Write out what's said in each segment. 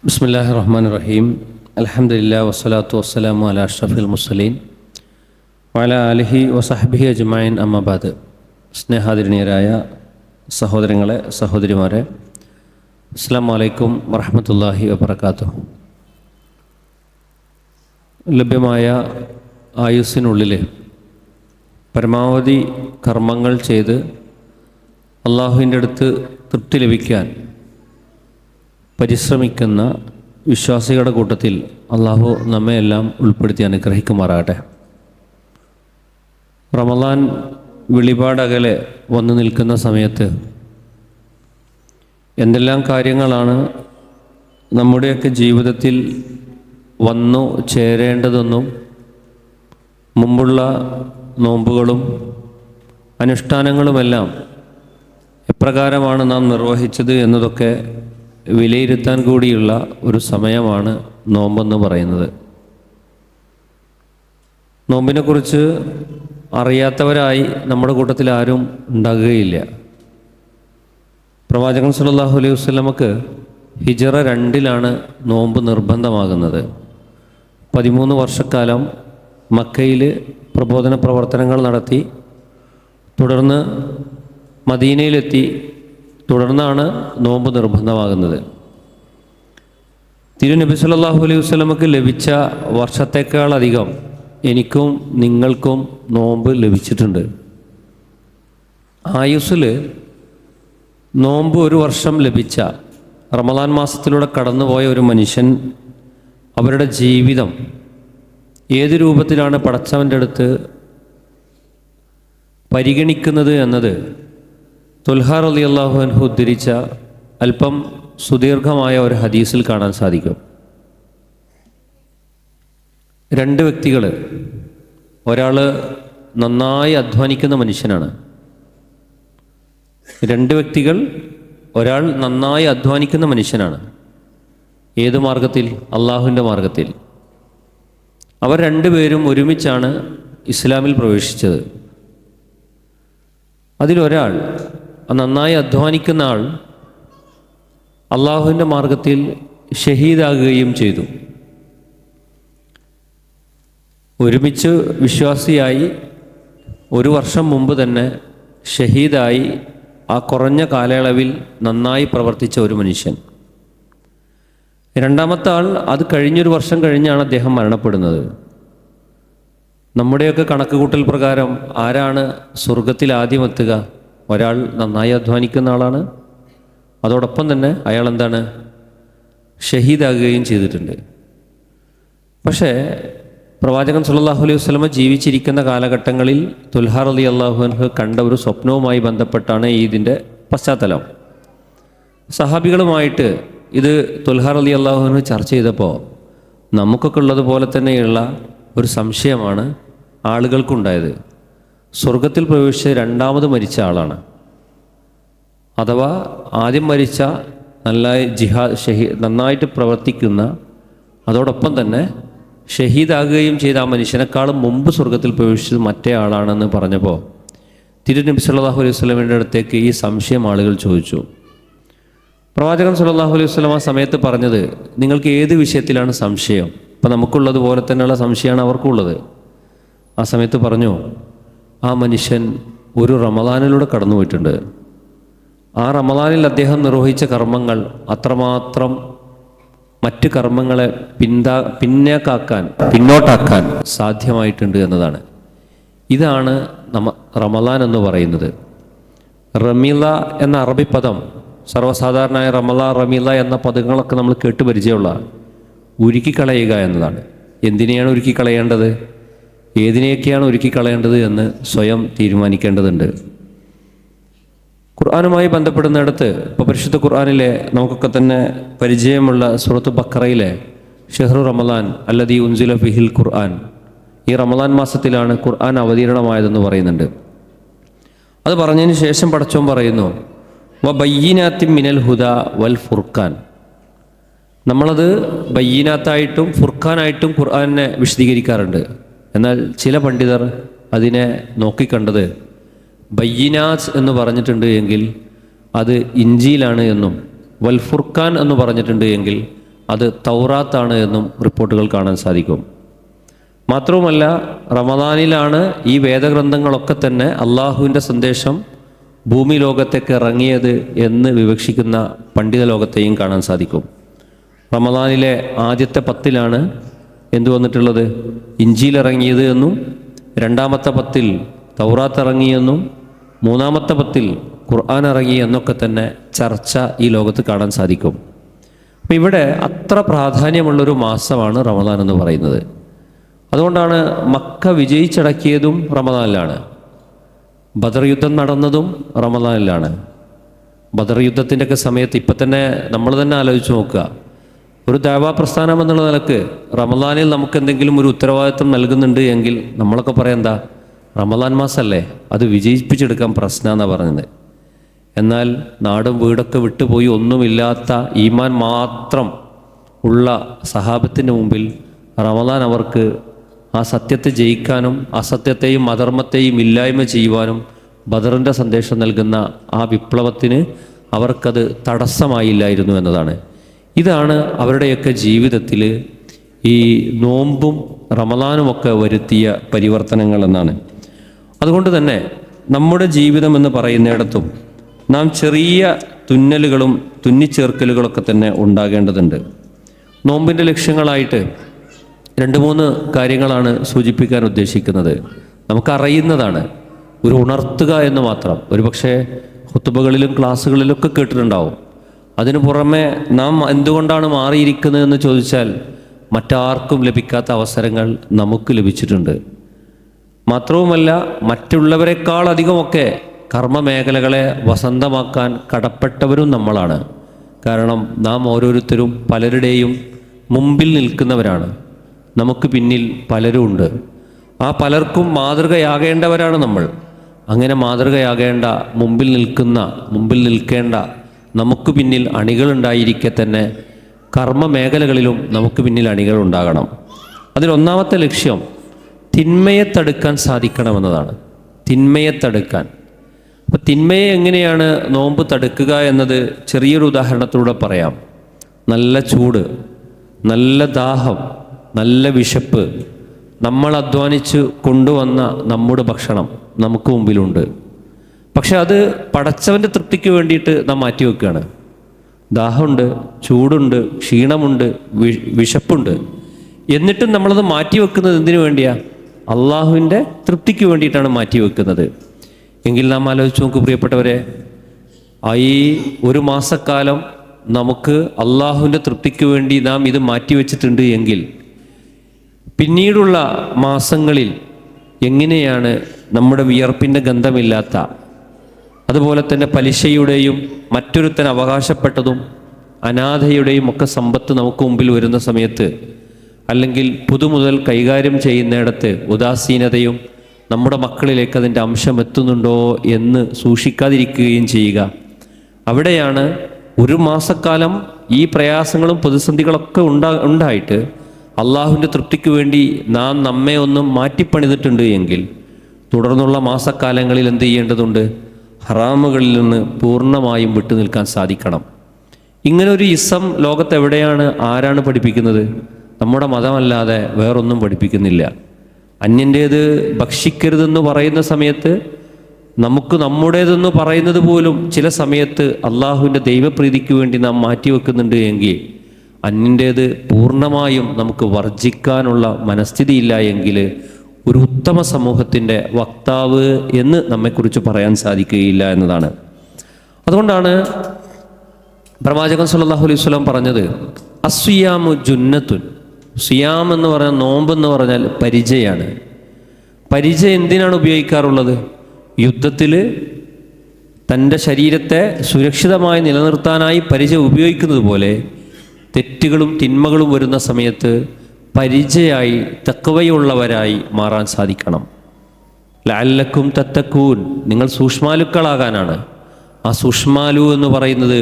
ബിസ്മില്ലാഹിർ റഹ്മാനിർ റഹീം. അൽഹംദുലില്ലാഹി വസ്സലാത്തു വസ്സലാമു അലാ അഷ്റഫിൽ മുർസലീൻ വഅലാ ആലിഹി വസഹ്ബിഹി അജ്മഈൻ. അമ്മാ ബഅദ്. സ്നേഹാദരണീയരായ സഹോദരങ്ങളെ, സഹോദരിമാരെ, അസ്സലാമു അലൈക്കും വറഹ്മത്തുള്ളാഹി വബറകാതുഹു. ലഭ്യമായ ആയുസ്സിനുള്ളിൽ പരമാവധി കർമ്മങ്ങൾ ചെയ്ത് അള്ളാഹുവിൻ്റെ അടുത്ത് തൃപ്തി ലഭിക്കാൻ പരിശ്രമിക്കുന്ന വിശ്വാസികളുടെ കൂട്ടത്തിൽ അള്ളാഹു നമ്മെയെല്ലാം ഉൾപ്പെടുത്തി അനുഗ്രഹിക്കുമാറാകട്ടെ. റമളാൻ വെളിപാടകലെ വന്നു നിൽക്കുന്ന സമയത്ത് എന്തെല്ലാം കാര്യങ്ങളാണ് നമ്മുടെയൊക്കെ ജീവിതത്തിൽ വന്നു ചേരേണ്ടതെന്നും മുമ്പുള്ള നോമ്പുകളും അനുഷ്ഠാനങ്ങളുമെല്ലാം എപ്രകാരമാണ് നാം നിർവഹിച്ചത് എന്നതൊക്കെ വിലയിരുത്താൻ കൂടിയുള്ള ഒരു സമയമാണ് നോമ്പെന്ന് പറയുന്നത്. നോമ്പിനെക്കുറിച്ച് അറിയാത്തവരായി നമ്മുടെ കൂട്ടത്തിൽ ആരും ഉണ്ടാകുകയില്ല. പ്രവാചകൻ സല്ലല്ലാഹു അലൈഹി വസല്ലമക്ക് ഹിജ്റ 2 നോമ്പ് നിർബന്ധമാകുന്നത്. 13 വർഷക്കാലം മക്കയിൽ പ്രബോധന പ്രവർത്തനങ്ങൾ നടത്തി, തുടർന്ന് മദീനയിലെത്തി, തുടർന്നാണ് നോമ്പ് നിർബന്ധമാകുന്നത്. തിരുനബി സല്ലല്ലാഹു അലൈഹി വസല്ലമക്ക് ലഭിച്ച വർഷത്തേക്കാളധികം എനിക്കും നിങ്ങൾക്കും നോമ്പ് ലഭിച്ചിട്ടുണ്ട്. ആയുസ്സിൽ നോമ്പ് 1 വർഷം ലഭിച്ച, റമളാൻ മാസത്തിലൂടെ കടന്നുപോയ ഒരു മനുഷ്യൻ അവരുടെ ജീവിതം ഏത് രൂപത്തിലാണ് പടച്ചവൻ്റെ അടുത്ത് പരിഗണിക്കുന്നത് എന്നത് തുൽഹാ റളിയല്ലാഹു അൻഹു ഉദ്ധരിച്ച അല്പം സുദീർഘമായ ഒരു ഹദീസിൽ കാണാൻ സാധിക്കും. 2 വ്യക്തികൾ, ഒരാൾ നന്നായി അധ്വാനിക്കുന്ന മനുഷ്യനാണ്. 2 വ്യക്തികൾ, ഒരാൾ നന്നായി അധ്വാനിക്കുന്ന മനുഷ്യനാണ്. ഏത് മാർഗത്തിൽ? അള്ളാഹുവിൻ്റെ മാർഗത്തിൽ. അവർ 2 പേരും ഒരുമിച്ചാണ് ഇസ്ലാമിൽ പ്രവേശിച്ചത്. അതിലൊരാൾ, നന്നായി അധ്വാനിക്കുന്ന ആൾ, അള്ളാഹുവിൻ്റെ മാർഗത്തിൽ ഷഹീദാകുകയും ചെയ്തു. ഒരുമിച്ച് വിശ്വാസിയായി 1 വർഷം മുമ്പ് തന്നെ ഷഹീദായി ആ കുറഞ്ഞ കാലയളവിൽ നന്നായി പ്രവർത്തിച്ച ഒരു മനുഷ്യൻ. രണ്ടാമത്തെ ആൾ, അത് കഴിഞ്ഞൊരു വർഷം കഴിഞ്ഞാണ് അദ്ദേഹം മരണപ്പെടുന്നത്. നമ്മുടെയൊക്കെ കണക്കുകൂട്ടൽ പ്രകാരം ആരാണ് സ്വർഗത്തിൽ ആദ്യം എത്തുക? ഒരാൾ നന്നായി അധ്വാനിക്കുന്ന ആളാണ്. അതോടൊപ്പം തന്നെ അയാൾ എന്താണ്? ഷഹീദാകുകയും ചെയ്തിട്ടുണ്ട്. പക്ഷേ പ്രവാചകൻ സല്ലല്ലാഹു അലൈഹി വസല്ലമ ജീവിച്ചിരിക്കുന്ന കാലഘട്ടങ്ങളിൽ തുൽഹാ റളിയല്ലാഹു അൻഹു കണ്ട ഒരു സ്വപ്നവുമായി ബന്ധപ്പെട്ടാണ് ഇതിൻ്റെ പശ്ചാത്തലം. സഹാബികളുമായിട്ട് ഇത് തുൽഹാ റളിയല്ലാഹു അൻഹു ചർച്ച ചെയ്തപ്പോൾ നമുക്കൊക്കെ ഉള്ളതുപോലെ തന്നെയുള്ള ഒരു സംശയമാണ് ആളുകൾക്കുണ്ടായത്. സ്വർഗത്തിൽ പ്രവേശിച്ച് 2ാമത് മരിച്ച ആളാണ്, അഥവാ ആദ്യം മരിച്ച നന്നായിട്ട് പ്രവർത്തിക്കുന്ന, അതോടൊപ്പം തന്നെ ഷഹീദാകുകയും ചെയ്ത ആ മനുഷ്യനേക്കാളും മുമ്പ് സ്വർഗത്തിൽ പ്രവേശിച്ചത് മറ്റേ ആളാണെന്ന് പറഞ്ഞപ്പോൾ തിരുനബി സല്ലല്ലാഹു അലൈഹി വസല്ലമയുടെ അടുത്തേക്ക് ഈ സംശയം ആളുകൾ ചോദിച്ചു. പ്രവാചകൻ സല്ലല്ലാഹു അലൈഹി വസല്ലം ആ സമയത്ത് പറഞ്ഞത്, നിങ്ങൾക്ക് ഏത് വിഷയത്തിലാണ് സംശയം? ഇപ്പം നമുക്കുള്ളതുപോലെ തന്നെയുള്ള സംശയമാണ് അവർക്കുള്ളത്. ആ സമയത്ത് പറഞ്ഞു, ആ മനുഷ്യൻ ഒരു റമളാനിലൂടെ കടന്നു പോയിട്ടുണ്ട്. ആ റമളാനിൽ അദ്ദേഹം നിർവഹിച്ച കർമ്മങ്ങൾ അത്രമാത്രം മറ്റ് കർമ്മങ്ങളെ പിന്നോട്ടാക്കാൻ സാധ്യമായിട്ടുണ്ട് എന്നതാണ്. ഇതാണ് റമളാൻ എന്ന് പറയുന്നത്. റമീല എന്ന അറബി പദം, സർവ്വസാധാരണമായ റമീല എന്ന പദങ്ങളൊക്കെ നമ്മൾ കേട്ട് പരിചയമുള്ള ഉരുക്കിക്കളയുക എന്നതാണ്. എന്തിനെയാണ് ഉരുക്കിക്കളയേണ്ടത്, ഏതിനെയൊക്കെയാണ് ഉരുക്കിക്കളയേണ്ടത് എന്ന് സ്വയം തീരുമാനിക്കേണ്ടതുണ്ട്. ഖുർആനുമായി ബന്ധപ്പെടുന്നിടത്ത് ഇപ്പോൾ പരിശുദ്ധ ഖുർആനിലെ നമുക്കൊക്കെ തന്നെ പരിചയമുള്ള സൂറത്ത് ബഖറയിലെ ഷഹ്റു റമളാൻ അല്ലദീ ഉൻസില ഫിഹിൽ ഖുർആൻ, ഈ റമളാൻ മാസത്തിലാണ് ഖുർആൻ അവതീർണമായതെന്ന് പറയുന്നുണ്ട്. അത് പറഞ്ഞതിന് ശേഷം പടച്ചോൻ പറയുന്നു, വബയ്യിനാത്തിൻ മിനൽ ഹുദാ വൽ ഫുർഖാൻ. നമ്മളത് ബയ്യിനാത്തായിട്ടും ഫുർഖാനായിട്ടും ഖുർആനെ വിശദീകരിക്കാറുണ്ട്. എന്നാൽ ചില പണ്ഡിതർ അതിനെ നോക്കിക്കണ്ടത് ബയ്യിനാത്ത് എന്ന് പറഞ്ഞിട്ടുണ്ട് എങ്കിൽ അത് ഇഞ്ചീലാണ് എന്നും, വൽ ഫുർഖാൻ എന്ന് പറഞ്ഞിട്ടുണ്ട് എങ്കിൽ അത് തൗറാത്താണ് എന്നും റിപ്പോർട്ടുകൾ കാണാൻ സാധിക്കും. മാത്രവുമല്ല, റമദാനിലാണ് ഈ വേദഗ്രന്ഥങ്ങളൊക്കെ തന്നെ അള്ളാഹുവിൻ്റെ സന്ദേശം ഭൂമി ലോകത്തേക്ക് ഇറങ്ങിയത് എന്ന് വിവക്ഷിക്കുന്ന പണ്ഡിത ലോകത്തെയും കാണാൻ സാധിക്കും. റമദാനിലെ ആദ്യത്തെ 10 എന്തു വന്നിട്ടുള്ളത്? ഇഞ്ചീൽ ഇറങ്ങിയത് എന്നും, രണ്ടാമത്തെ 10 തൗറാത്ത് ഇറങ്ങിയെന്നും, മൂന്നാമത്തെ 10 ഖുർആൻ ഇറങ്ങി എന്നൊക്കെ തന്നെ ചർച്ച ഈ ലോകത്ത് കാണാൻ സാധിക്കും. അപ്പം ഇവിടെ അത്ര പ്രാധാന്യമുള്ളൊരു മാസമാണ് റമദാൻ എന്ന് പറയുന്നത്. അതുകൊണ്ടാണ് മക്ക വിജയിച്ചടക്കിയതും റമദാനിലാണ്. ബദർ യുദ്ധം നടന്നതും റമദാനിലാണ്. ബദർ യുദ്ധത്തിൻ്റെയൊക്കെ സമയത്ത് ഇപ്പം തന്നെ നമ്മൾ തന്നെ ആലോചിച്ച് നോക്കുക, ഒരു ദഅവാ പ്രസ്ഥാനം എന്നുള്ള നിലക്ക് റമദാനിൽ നമുക്ക് എന്തെങ്കിലും ഒരു ഉത്തരവാദിത്വം നൽകുന്നുണ്ട് എങ്കിൽ നമ്മളൊക്കെ പറയാം, എന്താ റമദാൻ മാസമല്ലേ, അത് വിജയിപ്പിച്ചെടുക്കാൻ പ്രശ്നമെന്നാണ് പറഞ്ഞത്. എന്നാൽ നാടും വീടൊക്കെ വിട്ടുപോയി ഒന്നുമില്ലാത്ത ഈമാൻ മാത്രം ഉള്ള സഹാബത്തിൻ്റെ മുമ്പിൽ റമദാൻ അവർക്ക് ആ സത്യത്തെ ജയിക്കാനും അസത്യത്തെയും അധർമ്മത്തെയും ഇല്ലായ്മ ചെയ്യുവാനും ബദറിൻ്റെ സന്ദേശം നൽകുന്ന ആ വിപ്ലവത്തിന് അവർക്കത് തടസ്സമായില്ലായിരുന്നു എന്നതാണ്. ഇതാണ് അവരുടെയൊക്കെ ജീവിതത്തിൽ ഈ നോമ്പും റമദാനുമൊക്കെ വരുത്തിയ പരിവർത്തനങ്ങൾ എന്നാണ്. അതുകൊണ്ട് തന്നെ നമ്മുടെ ജീവിതം എന്ന് പറയുന്നിടത്തും നാം ചെറിയ തുന്നലുകളും തുന്നിച്ചേർക്കലുകളൊക്കെ തന്നെ ഉണ്ടാകേണ്ടതുണ്ട്. നോമ്പിൻ്റെ ലക്ഷ്യങ്ങളായിട്ട് 2-3 കാര്യങ്ങളാണ് സൂചിപ്പിക്കാൻ ഉദ്ദേശിക്കുന്നത്. നമുക്കറിയുന്നതാണ്, ഒരു ഉണർത്തുക എന്ന് മാത്രം. ഒരുപക്ഷെ ഖുതുബകളിലും ക്ലാസ്സുകളിലൊക്കെ കേട്ടിട്ടുണ്ടാവും. അതിനു പുറമെ നാം എന്തുകൊണ്ടാണ് മാറിയിരിക്കുന്നതെന്ന് ചോദിച്ചാൽ മറ്റാർക്കും ലഭിക്കാത്ത അവസരങ്ങൾ നമുക്ക് ലഭിച്ചിട്ടുണ്ട്. മാത്രവുമല്ല, മറ്റുള്ളവരെക്കാൾ അധികമൊക്കെ കർമ്മമേഖലകളെ വസന്തമാക്കാൻ കടപ്പെട്ടവരും നമ്മളാണ്. കാരണം നാം ഓരോരുത്തരും പലരുടെയും മുമ്പിൽ നിൽക്കുന്നവരാണ്. നമുക്ക് പിന്നിൽ പലരും ഉണ്ട്. ആ പലർക്കും മാതൃകയാകേണ്ടവരാണ് നമ്മൾ. അങ്ങനെ മാതൃകയാകേണ്ട, മുമ്പിൽ നിൽക്കേണ്ട നമുക്ക് പിന്നിൽ അണികളുണ്ടായിരിക്കെ തന്നെ കർമ്മമേഖലകളിലും നമുക്ക് പിന്നിൽ അണികളുണ്ടാകണം. അതിലൊന്നാമത്തെ ലക്ഷ്യം തിന്മയെ തടുക്കാൻ സാധിക്കണമെന്നതാണ്. തിന്മയെ തടുക്കാൻ. അപ്പം തിന്മയെ എങ്ങനെയാണ് നോമ്പ് തടുക്കുക എന്നത് ചെറിയൊരു ഉദാഹരണത്തിലൂടെ പറയാം. നല്ല ചൂട്, നല്ല ദാഹം, നല്ല വിശപ്പ്, നമ്മൾ അധ്വാനിച്ച് കൊണ്ടുവന്ന നമ്മുടെ ഭക്ഷണം നമുക്ക് മുമ്പിലുണ്ട്. പക്ഷെ അത് പടച്ചവൻ്റെ തൃപ്തിക്ക് വേണ്ടിയിട്ട് നാം മാറ്റിവെക്കുകയാണ്. ദാഹമുണ്ട്, ചൂടുണ്ട്, ക്ഷീണമുണ്ട്, വിശപ്പുണ്ട്. എന്നിട്ടും നമ്മളത് മാറ്റിവെക്കുന്നത് എന്തിനു വേണ്ടിയാണ്? അള്ളാഹുവിൻ്റെ തൃപ്തിക്ക് വേണ്ടിയിട്ടാണ് മാറ്റിവെക്കുന്നത്. എങ്കിൽ നാം ആലോചിച്ച് നോക്കൂ പ്രിയപ്പെട്ടവരെ, ഈ ഒരു മാസക്കാലം നമുക്ക് അള്ളാഹുവിൻ്റെ തൃപ്തിക്ക് വേണ്ടി നാം ഇത് മാറ്റിവെച്ചിട്ടുണ്ട് എങ്കിൽ പിന്നീടുള്ള മാസങ്ങളിൽ എങ്ങനെയാണ് നമ്മുടെ വിയർപ്പിൻ്റെ ഗന്ധമില്ലാത്ത, അതുപോലെ തന്നെ പലിശയുടെയും മറ്റൊരുത്തൻ അവകാശപ്പെട്ടതും അനാഥയുടെയും ഒക്കെ സമ്പത്ത് നമുക്ക് മുമ്പിൽ വരുന്ന സമയത്ത്, അല്ലെങ്കിൽ പുതുമുതൽ കൈകാര്യം ചെയ്യുന്നിടത്ത് ഉദാസീനതയും നമ്മുടെ മക്കളിലേക്ക് അതിൻ്റെ അംശം എത്തുന്നുണ്ടോ എന്ന് സൂക്ഷിക്കാതിരിക്കുകയും ചെയ്യുക. അവിടെയാണ് ഒരു മാസക്കാലം ഈ പ്രയാസങ്ങളും പ്രതിസന്ധികളൊക്കെ ഉണ്ടായിട്ട് അള്ളാഹുവിൻ്റെ തൃപ്തിക്ക് വേണ്ടി നാം നമ്മെ ഒന്നും മാറ്റിപ്പണിതിട്ടുണ്ട് എങ്കിൽ തുടർന്നുള്ള മാസക്കാലങ്ങളിൽ എന്ത് ചെയ്യേണ്ടതുണ്ട്? ഹറാമുകളിൽ നിന്ന് പൂർണ്ണമായും വിട്ടു നിൽക്കാൻ സാധിക്കണം. ഇങ്ങനൊരു ഇസം ലോകത്ത് എവിടെയാണ്, ആരാണ് പഠിപ്പിക്കുന്നത്? നമ്മുടെ മതമല്ലാതെ വേറൊന്നും പഠിപ്പിക്കുന്നില്ല. അന്യൻ്റേത് ഭക്ഷിക്കരുതെന്ന് പറയുന്ന സമയത്ത് നമുക്ക് നമ്മുടേതെന്ന് പറയുന്നത് പോലും ചില സമയത്ത് അള്ളാഹുവിൻ്റെ ദൈവപ്രീതിക്ക് വേണ്ടി നാം മാറ്റിവെക്കുന്നുണ്ട് എങ്കിൽ അന്യൻ്റേത് പൂർണ്ണമായും നമുക്ക് വർജിക്കാനുള്ള മനസ്ഥിതിയില്ല എങ്കിൽ ഒരു ഉത്തമ സമൂഹത്തിൻ്റെ വക്താവ് എന്ന് നമ്മെക്കുറിച്ച് പറയാൻ സാധിക്കുകയില്ല എന്നതാണ്. അതുകൊണ്ടാണ് പ്രവാചകൻ സല്ലല്ലാഹു അലൈഹി വസല്ലം പറഞ്ഞത്, അസ്വിയാമു ജുന്നത്തുൻ. സിയാം എന്ന് പറഞ്ഞാൽ, നോമ്പെന്ന് പറഞ്ഞാൽ പരിചയാണ്. പരിച എന്തിനാണ് ഉപയോഗിക്കാറുള്ളത്? യുദ്ധത്തിൽ തൻ്റെ ശരീരത്തെ സുരക്ഷിതമായി നിലനിർത്താനായി പരിച ഉപയോഗിക്കുന്നത് പോലെ തെറ്റുകളും തിന്മകളും വരുന്ന സമയത്ത് പരിചയായി തഖ്വയുള്ളവരായി മാറാൻ സാധിക്കണം. ലഅല്ലക്കും തത്തക്കൂൻ, നിങ്ങൾ സൂക്ഷ്മാലുക്കളാകാനാണ്. ആ സൂക്ഷ്മാലു എന്ന് പറയുന്നത്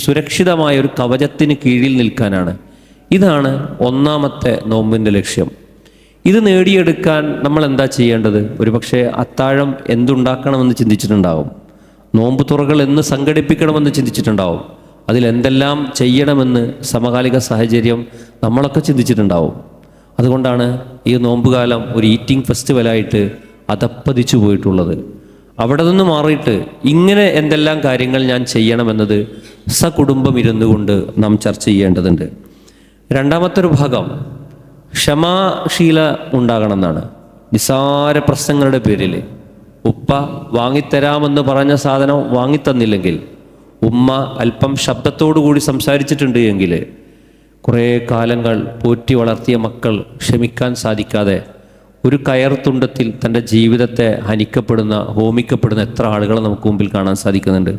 സുരക്ഷിതമായ ഒരു കവചത്തിന് കീഴിൽ നിൽക്കാനാണ്. ഇതാണ് ഒന്നാമത്തെ നോമ്പിൻ്റെ ലക്ഷ്യം. ഇത് നേടിയെടുക്കാൻ നമ്മൾ എന്താ ചെയ്യേണ്ടത്? ഒരുപക്ഷെ അത്താഴം എന്തുണ്ടാക്കണമെന്ന് ചിന്തിച്ചിട്ടുണ്ടാവും, നോമ്പ് തുറകൾ എന്ന് സംഘടിപ്പിക്കണമെന്ന് ചിന്തിച്ചിട്ടുണ്ടാവും. അതിലെന്തെല്ലാം ചെയ്യണമെന്ന് സമകാലിക സാഹചര്യം നമ്മളൊക്കെ ചിന്തിച്ചിട്ടുണ്ടാവും. അതുകൊണ്ടാണ് ഈ നോമ്പുകാലം ഒരു ഈറ്റിംഗ് ഫെസ്റ്റിവലായിട്ട് അധപ്പതിച്ചു പോയിട്ടുള്ളത്. അവിടെ നിന്ന് മാറിയിട്ട് ഇങ്ങനെ എന്തെല്ലാം കാര്യങ്ങൾ ഞാൻ ചെയ്യണമെന്നത് സകുടുംബം ഇരുന്നു കൊണ്ട് നാം ചർച്ച ചെയ്യേണ്ടതുണ്ട്. രണ്ടാമത്തെ ഒരു ഭാഗം ക്ഷമാശീല ഉണ്ടാകണമെന്നാണ്. നിസ്സാര പ്രശ്നങ്ങളുടെ പേരിൽ ഉപ്പ വാങ്ങിത്തരാമെന്ന് പറഞ്ഞ സാധനം വാങ്ങിത്തന്നില്ലെങ്കിൽ, ഉമ്മ അല്പം ശബ്ദത്തോടു കൂടി സംസാരിച്ചിട്ടുണ്ട് എങ്കിൽ, കുറേ കാലങ്ങൾ പോറ്റി വളർത്തിയ മക്കൾ ക്ഷമിക്കാൻ സാധിക്കാതെ ഒരു കയർത്തുണ്ടത്തിൽ തൻ്റെ ജീവിതത്തെ ഹനിക്കപ്പെടുന്ന, ഹോമിക്കപ്പെടുന്ന എത്ര ആളുകളെ നമുക്ക് മുമ്പിൽ കാണാൻ സാധിക്കുന്നുണ്ട്.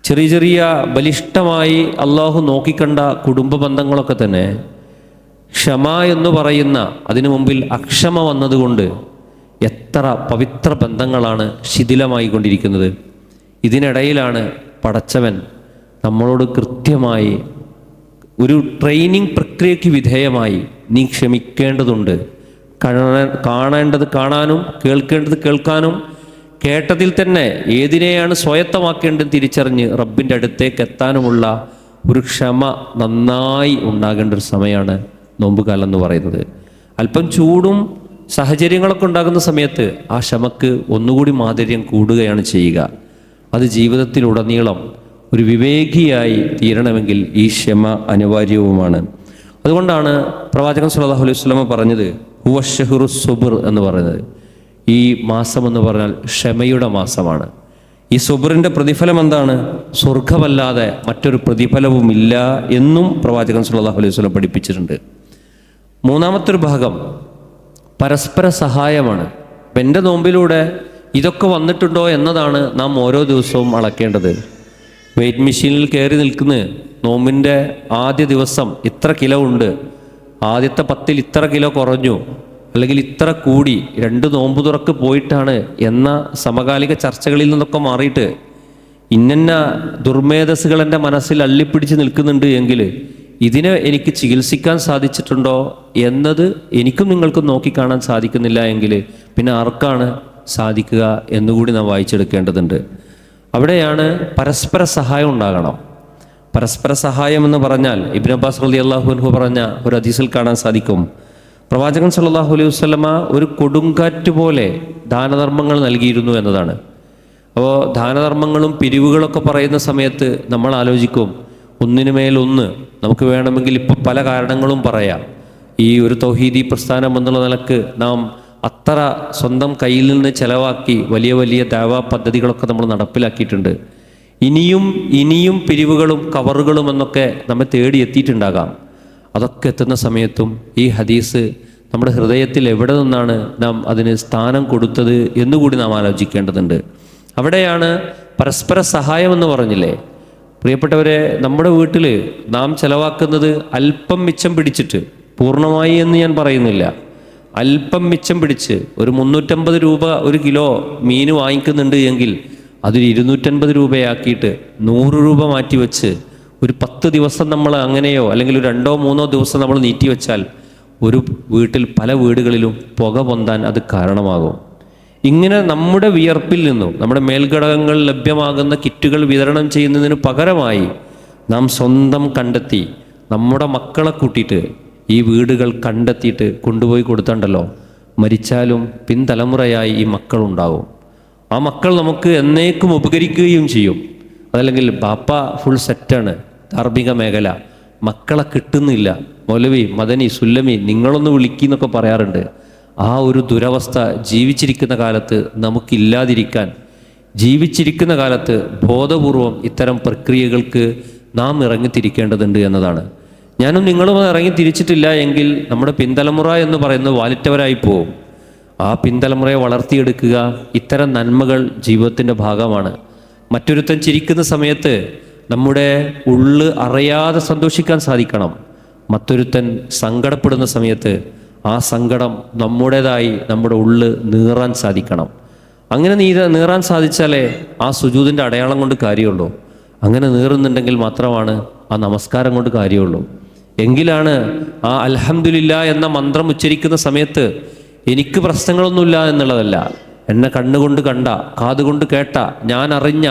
ചെറിയ ചെറിയ ബലിഷ്ഠമായി അള്ളാഹു നോക്കിക്കണ്ട കുടുംബ ബന്ധങ്ങളൊക്കെ തന്നെ ക്ഷമ എന്ന് പറയുന്ന അതിനു മുമ്പിൽ അക്ഷമ വന്നതുകൊണ്ട് എത്ര പവിത്ര ബന്ധങ്ങളാണ് ശിഥിലമായി കൊണ്ടിരിക്കുന്നത്. ഇതിനിടയിലാണ് പടച്ചവൻ നമ്മളോട് കൃത്യമായി ഒരു ട്രെയിനിങ് പ്രക്രിയയ്ക്ക് വിധേയമായി നീ ക്ഷമിക്കേണ്ടതുണ്ട്, കാണേണ്ടത് കാണാനും കേൾക്കേണ്ടത് കേൾക്കാനും, കേട്ടതിൽ തന്നെ ഏതിനെയാണ് സ്വായത്തമാക്കേണ്ടത് തിരിച്ചറിഞ്ഞ് റബ്ബിൻ്റെ അടുത്തേക്ക് എത്താനുമുള്ള ഒരു ക്ഷമ നന്നായി ഉണ്ടാകേണ്ട ഒരു സമയമാണ് നോമ്പുകാലം എന്ന് പറയുന്നത്. അല്പം ചൂടും സാഹചര്യങ്ങളൊക്കെ ഉണ്ടാകുന്ന സമയത്ത് ആ ക്ഷമക്ക് ഒന്നുകൂടി മാധുര്യം കൂടുകയാണ് ചെയ്യുക. അത് ജീവിതത്തിലുടനീളം ഒരു വിവേകിയായി തീരണമെങ്കിൽ ഈ ക്ഷമ അനിവാര്യവുമാണ്. അതുകൊണ്ടാണ് പ്രവാചകൻ സല്ലല്ലാഹു അലൈഹി വസല്ലം പറഞ്ഞത് ഹുവ ശഹ്റു സുബ്ർ എന്ന് പറയുന്നത്. ഈ മാസം എന്ന് പറഞ്ഞാൽ ക്ഷമയുടെ മാസമാണ്. ഈ സുബ്റിൻ്റെ പ്രതിഫലം എന്താണ്? സ്വർഗമല്ലാതെ മറ്റൊരു പ്രതിഫലവുമില്ല എന്നും പ്രവാചകൻ സല്ലല്ലാഹു അലൈഹി വസല്ലം പഠിപ്പിച്ചിട്ടുണ്ട്. മൂന്നാമത്തെ ഒരു ഭാഗം പരസ്പര സഹായമാണ്. അപ്പം എൻ്റെ നോമ്പിലൂടെ ഇതൊക്കെ വന്നിട്ടുണ്ടോ എന്നതാണ് നാം ഓരോ ദിവസവും അളക്കേണ്ടത്. വെയ്റ്റ് മെഷീനിൽ കയറി നിൽക്കുന്ന നോമ്പിൻ്റെ ആദ്യ ദിവസം ഇത്ര കിലോ ഉണ്ട്, ആദ്യത്തെ 10 ഇത്ര കിലോ കുറഞ്ഞു, അല്ലെങ്കിൽ ഇത്ര കൂടി, 2 നോമ്പ് തുറക്ക് പോയിട്ടാണ് എന്ന സമകാലിക ചർച്ചകളിൽ നിന്നൊക്കെ മാറിയിട്ട് ഇന്ന ദുർമേധസ്സുകൾ എൻ്റെ മനസ്സിൽ അള്ളിപ്പിടിച്ച് നിൽക്കുന്നുണ്ട് എങ്കിൽ ഇതിനെ എനിക്ക് ചികിത്സിക്കാൻ സാധിച്ചിട്ടുണ്ടോ എന്നത് എനിക്കും നിങ്ങൾക്കും നോക്കിക്കാണാൻ സാധിക്കുന്നില്ല എങ്കിൽ പിന്നെ ആർക്കാണ് സാധിക്കുക എന്നുകൂടി നാം വായിച്ചെടുക്കേണ്ടതുണ്ട്. അവിടെയാണ് പരസ്പര സഹായം ഉണ്ടാകണം. പരസ്പര സഹായം എന്ന് പറഞ്ഞാൽ ഇബ്നു അബ്ബാസ് റളിയല്ലാഹു അൻഹു പറഞ്ഞ ഒരു ഹദീസിൽ കാണാൻ സാധിക്കും, പ്രവാചകൻ സല്ലല്ലാഹു അലൈഹി വസല്ലമ ഒരു കൊടുങ്കാറ്റ് പോലെ ദാനധർമ്മങ്ങൾ നൽകിയിരുന്നു എന്നതാണ്. അപ്പോൾ ദാനധർമ്മങ്ങളും പിരിവുകളൊക്കെ പറയുന്ന സമയത്ത് നമ്മൾ ആലോചിക്കും, ഒന്നിനുമേലൊന്ന് നമുക്ക് വേണമെങ്കിൽ ഇപ്പം പല കാരണങ്ങളും പറയാം. ഈ ഒരു തൗഹീദി പ്രസ്ഥാനം എന്നുള്ള നിലക്ക് നാം അത്ര സ്വന്തം കയ്യിൽ നിന്ന് ചെലവാക്കി വലിയ വലിയ ദഅവാ പദ്ധതികളൊക്കെ നമ്മൾ നടപ്പിലാക്കിയിട്ടുണ്ട്. ഇനിയും പിരിവുകളും കവറുകളും എന്നൊക്കെ നമ്മെ തേടി എത്തിയിട്ടുണ്ടാകാം. അതൊക്കെ എത്തുന്ന സമയത്തും ഈ ഹദീസ് നമ്മുടെ ഹൃദയത്തിൽ എവിടെ നിന്നാണ് നാം അതിന് സ്ഥാനം കൊടുത്തത് എന്നുകൂടി നാം ആലോചിക്കേണ്ടതുണ്ട്. അവിടെയാണ് പരസ്പര സഹായം എന്ന് പറഞ്ഞില്ലേ. പ്രിയപ്പെട്ടവരെ, നമ്മുടെ വീട്ടിൽ നാം ചെലവാക്കുന്നത് അല്പം മിച്ചം പിടിച്ചിട്ട്, പൂർണ്ണമായി എന്ന് ഞാൻ പറയുന്നില്ല, അല്പം മിച്ചം പിടിച്ച് ഒരു 350 രൂപ ഒരു കിലോ മീൻ വാങ്ങിക്കുന്നുണ്ട് എങ്കിൽ അതൊരു 250 രൂപയാക്കിയിട്ട് 100 രൂപ മാറ്റിവെച്ച് ഒരു 10 ദിവസം നമ്മൾ അങ്ങനെയോ അല്ലെങ്കിൽ ഒരു 2-3 ദിവസം നമ്മൾ നീട്ടിവെച്ചാൽ ഒരു വീട്ടിൽ പല വീടുകളിലും പുക പൊന്താൻ അത് കാരണമാകും. ഇങ്ങനെ നമ്മുടെ വിയർപ്പിൽ നിന്നും നമ്മുടെ മേൽഘടകങ്ങൾ ലഭ്യമാകുന്ന കിറ്റുകൾ വിതരണം ചെയ്യുന്നതിന് പകരമായി നാം സ്വന്തം കണ്ടെത്തി നമ്മുടെ മക്കളെ കൂട്ടിയിട്ട് ഈ വീടുകൾ കണ്ടെത്തിയിട്ട് കൊണ്ടുപോയി കൊടുത്തണ്ടല്ലോ, മരിച്ചാലും പിൻതലമുറയായി ഈ മക്കളുണ്ടാകും. ആ മക്കൾ നമുക്ക് എന്നേക്കും ഉപകരിക്കുകയും ചെയ്യും. അതല്ലെങ്കിൽ ബാപ്പ ഫുൾ സെറ്റാണ്, ധാർമ്മിക മേഖല, മക്കളെ കിട്ടുന്നില്ല, മൗലവി മദനി സുല്ലമി നിങ്ങളൊന്ന് വിളിക്കുന്നൊക്കെ പറയാറുണ്ട്. ആ ഒരു ദുരവസ്ഥ ജീവിച്ചിരിക്കുന്ന കാലത്ത് നമുക്കില്ലാതിരിക്കാൻ, ജീവിച്ചിരിക്കുന്ന കാലത്ത് ബോധപൂർവം ഇത്തരം പ്രക്രിയകൾക്ക് നാം ഇറങ്ങിത്തിരിക്കേണ്ടതുണ്ട് എന്നതാണ്. ഞാനും നിങ്ങളും ഇറങ്ങി തിരിച്ചിട്ടില്ല എങ്കിൽ നമ്മുടെ പിൻതലമുറ എന്ന് പറയുന്നത് വാലിറ്റവരായി പോവും. ആ പിൻതലമുറയെ വളർത്തിയെടുക്കുക, ഇത്തരം നന്മകൾ ജീവിതത്തിൻ്റെ ഭാഗമാണ്. മറ്റൊരുത്തൻ ചിരിക്കുന്ന സമയത്ത് നമ്മുടെ ഉള്ള് അറിയാതെ സന്തോഷിക്കാൻ സാധിക്കണം. മറ്റൊരുത്തൻ സങ്കടപ്പെടുന്ന സമയത്ത് ആ സങ്കടം നമ്മുടേതായി നമ്മുടെ ഉള്ള് നീറാൻ സാധിക്കണം. അങ്ങനെ നീറാൻ സാധിച്ചാലേ ആ സുജൂദിൻ്റെ അടയാളം കൊണ്ട് കാര്യമുള്ളൂ. അങ്ങനെ നീറുന്നുണ്ടെങ്കിൽ മാത്രമാണ് ആ നമസ്കാരം കൊണ്ട് കാര്യമുള്ളൂ. എങ്കിലാണ് ആ അൽഹംദുലില്ലാ എന്ന മന്ത്രം ഉച്ചരിക്കുന്ന സമയത്ത് എനിക്ക് പ്രശ്നങ്ങളൊന്നുമില്ല എന്നുള്ളതല്ല, എന്നെ കണ്ണുകൊണ്ട് കണ്ട, കാതുകൊണ്ട് കേട്ട, ഞാൻ അറിഞ്ഞ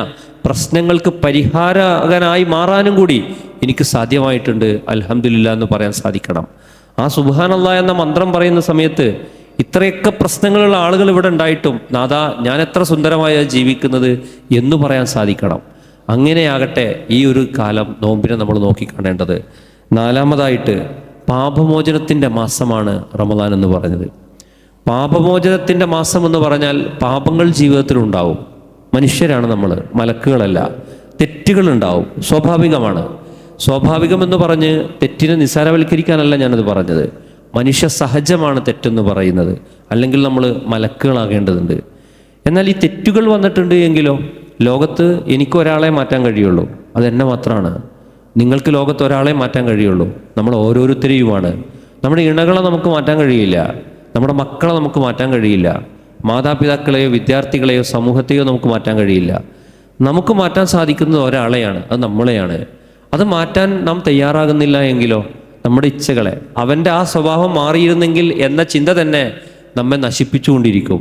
പ്രശ്നങ്ങൾക്ക് പരിഹാരകനായി മാറാനും കൂടി എനിക്ക് സാധ്യമായിട്ടുണ്ട്, അൽഹംദുലില്ലാ എന്ന് പറയാൻ സാധിക്കണം. ആ സുബ്ഹാനല്ലാഹ് എന്ന മന്ത്രം പറയുന്ന സമയത്ത് ഇത്രയൊക്കെ പ്രശ്നങ്ങളുള്ള ആളുകൾ ഇവിടെ ഉണ്ടായിട്ടും നാഥാ ഞാൻ എത്ര സുന്ദരമായ ജീവിക്കുന്നത് എന്ന് പറയാൻ സാധിക്കണം. അങ്ങനെയാകട്ടെ ഈ ഒരു കാലം നോമ്പിനെ നമ്മൾ നോക്കിക്കാണേണ്ടത്. നാലാമതായിട്ട് പാപമോചനത്തിൻ്റെ മാസമാണ് റമദാൻ എന്ന് പറഞ്ഞത്. പാപമോചനത്തിൻ്റെ മാസം എന്ന് പറഞ്ഞാൽ പാപങ്ങൾ ജീവിതത്തിലുണ്ടാവും. മനുഷ്യരാണ് നമ്മൾ, മലക്കുകളല്ല. തെറ്റുകളുണ്ടാവും, സ്വാഭാവികമാണ്. സ്വാഭാവികമെന്ന് പറഞ്ഞ് തെറ്റിനെ നിസ്സാരവൽക്കരിക്കാനല്ല ഞാനത് പറഞ്ഞത്. മനുഷ്യ സഹജമാണ് തെറ്റെന്ന് പറയുന്നത്, അല്ലെങ്കിൽ നമ്മൾ മലക്കുകളാകേണ്ടതുണ്ട്. എന്നാൽ ഈ തെറ്റുകൾ വന്നിട്ടുണ്ട് എങ്കിലോ ലോകത്ത് എനിക്കൊരാളെ മാറ്റാൻ കഴിയുള്ളൂ, അതെന്നെ മാത്രമാണ്. നിങ്ങൾക്ക് ലോകത്ത് ഒരാളെ മാറ്റാൻ കഴിയുള്ളൂ, നമ്മൾ ഓരോരുത്തരെയുമാണ്. നമ്മുടെ ഇണകളെ നമുക്ക് മാറ്റാൻ കഴിയില്ല, നമ്മുടെ മക്കളെ നമുക്ക് മാറ്റാൻ കഴിയില്ല, മാതാപിതാക്കളെയോ വിദ്യാർത്ഥികളെയോ സമൂഹത്തെയോ നമുക്ക് മാറ്റാൻ കഴിയില്ല. നമുക്ക് മാറ്റാൻ സാധിക്കുന്നത് ഒരാളെയാണ്, അത് നമ്മളെയാണ്. അത് മാറ്റാൻ നാം തയ്യാറാകുന്നില്ല എങ്കിലോ നമ്മുടെ ഇച്ഛകളെ, അവൻ്റെ ആ സ്വഭാവം മാറിയിരുന്നെങ്കിൽ എന്ന ചിന്ത തന്നെ നമ്മെ നശിപ്പിച്ചുകൊണ്ടിരിക്കും.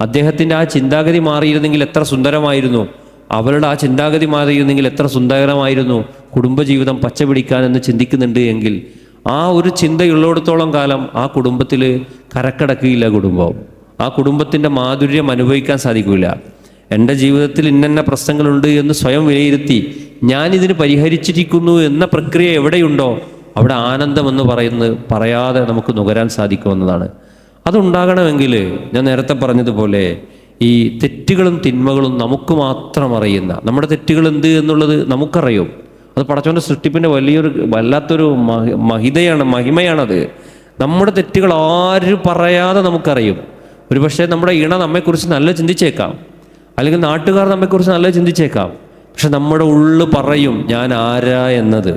അദ്ദേഹത്തിൻ്റെ ആ ചിന്താഗതി മാറിയിരുന്നെങ്കിൽ എത്ര സുന്ദരമായിരുന്നു, അവളുടെ ആ ചിന്താഗതി മാറിയിരുന്നെങ്കിൽ എത്ര സുന്ദരമായിരുന്നു കുടുംബജീവിതം പച്ചപിടിക്കാനെന്ന് ചിന്തിക്കുന്നുണ്ട് എങ്കിൽ ആ ഒരു ചിന്തയുള്ളിടത്തോളം കാലം ആ കുടുംബത്തിൽ കരക്കടക്കുകയില്ല കുടുംബം. ആ കുടുംബത്തിൻ്റെ മാധുര്യം അനുഭവിക്കാൻ സാധിക്കില്ല. എൻ്റെ ജീവിതത്തിൽ ഇന്ന പ്രശ്നങ്ങളുണ്ട് എന്ന് സ്വയം വിലയിരുത്തി ഞാനിതിന് പരിഹരിച്ചിരിക്കുന്നു എന്ന പ്രക്രിയ എവിടെയുണ്ടോ അവിടെ ആനന്ദമെന്ന് പറയാതെ നമുക്ക് നുകരാൻ സാധിക്കുമെന്നതാണ്. അതുണ്ടാകണമെങ്കിൽ ഞാൻ നേരത്തെ പറഞ്ഞതുപോലെ ഈ തെറ്റുകളും തിന്മകളും നമുക്ക് മാത്രം അറിയുന്ന, നമ്മുടെ തെറ്റുകൾ എന്ത് എന്നുള്ളത് നമുക്കറിയും. അത് പടച്ചവൻ്റെ സൃഷ്ടിപ്പിൻ്റെ വല്ലാത്തൊരു മഹിമയാണത്. നമ്മുടെ തെറ്റുകൾ ആരും പറയാതെ നമുക്കറിയും. ഒരുപക്ഷെ നമ്മുടെ ഇണ നമ്മെക്കുറിച്ച് നല്ല ചിന്തിച്ചേക്കാം, അല്ലെങ്കിൽ നാട്ടുകാർ നമ്മെക്കുറിച്ച് നല്ല ചിന്തിച്ചേക്കാം. പക്ഷെ നമ്മുടെ ഉള്ളു പറയും ഞാൻ ആരാ എന്നത്.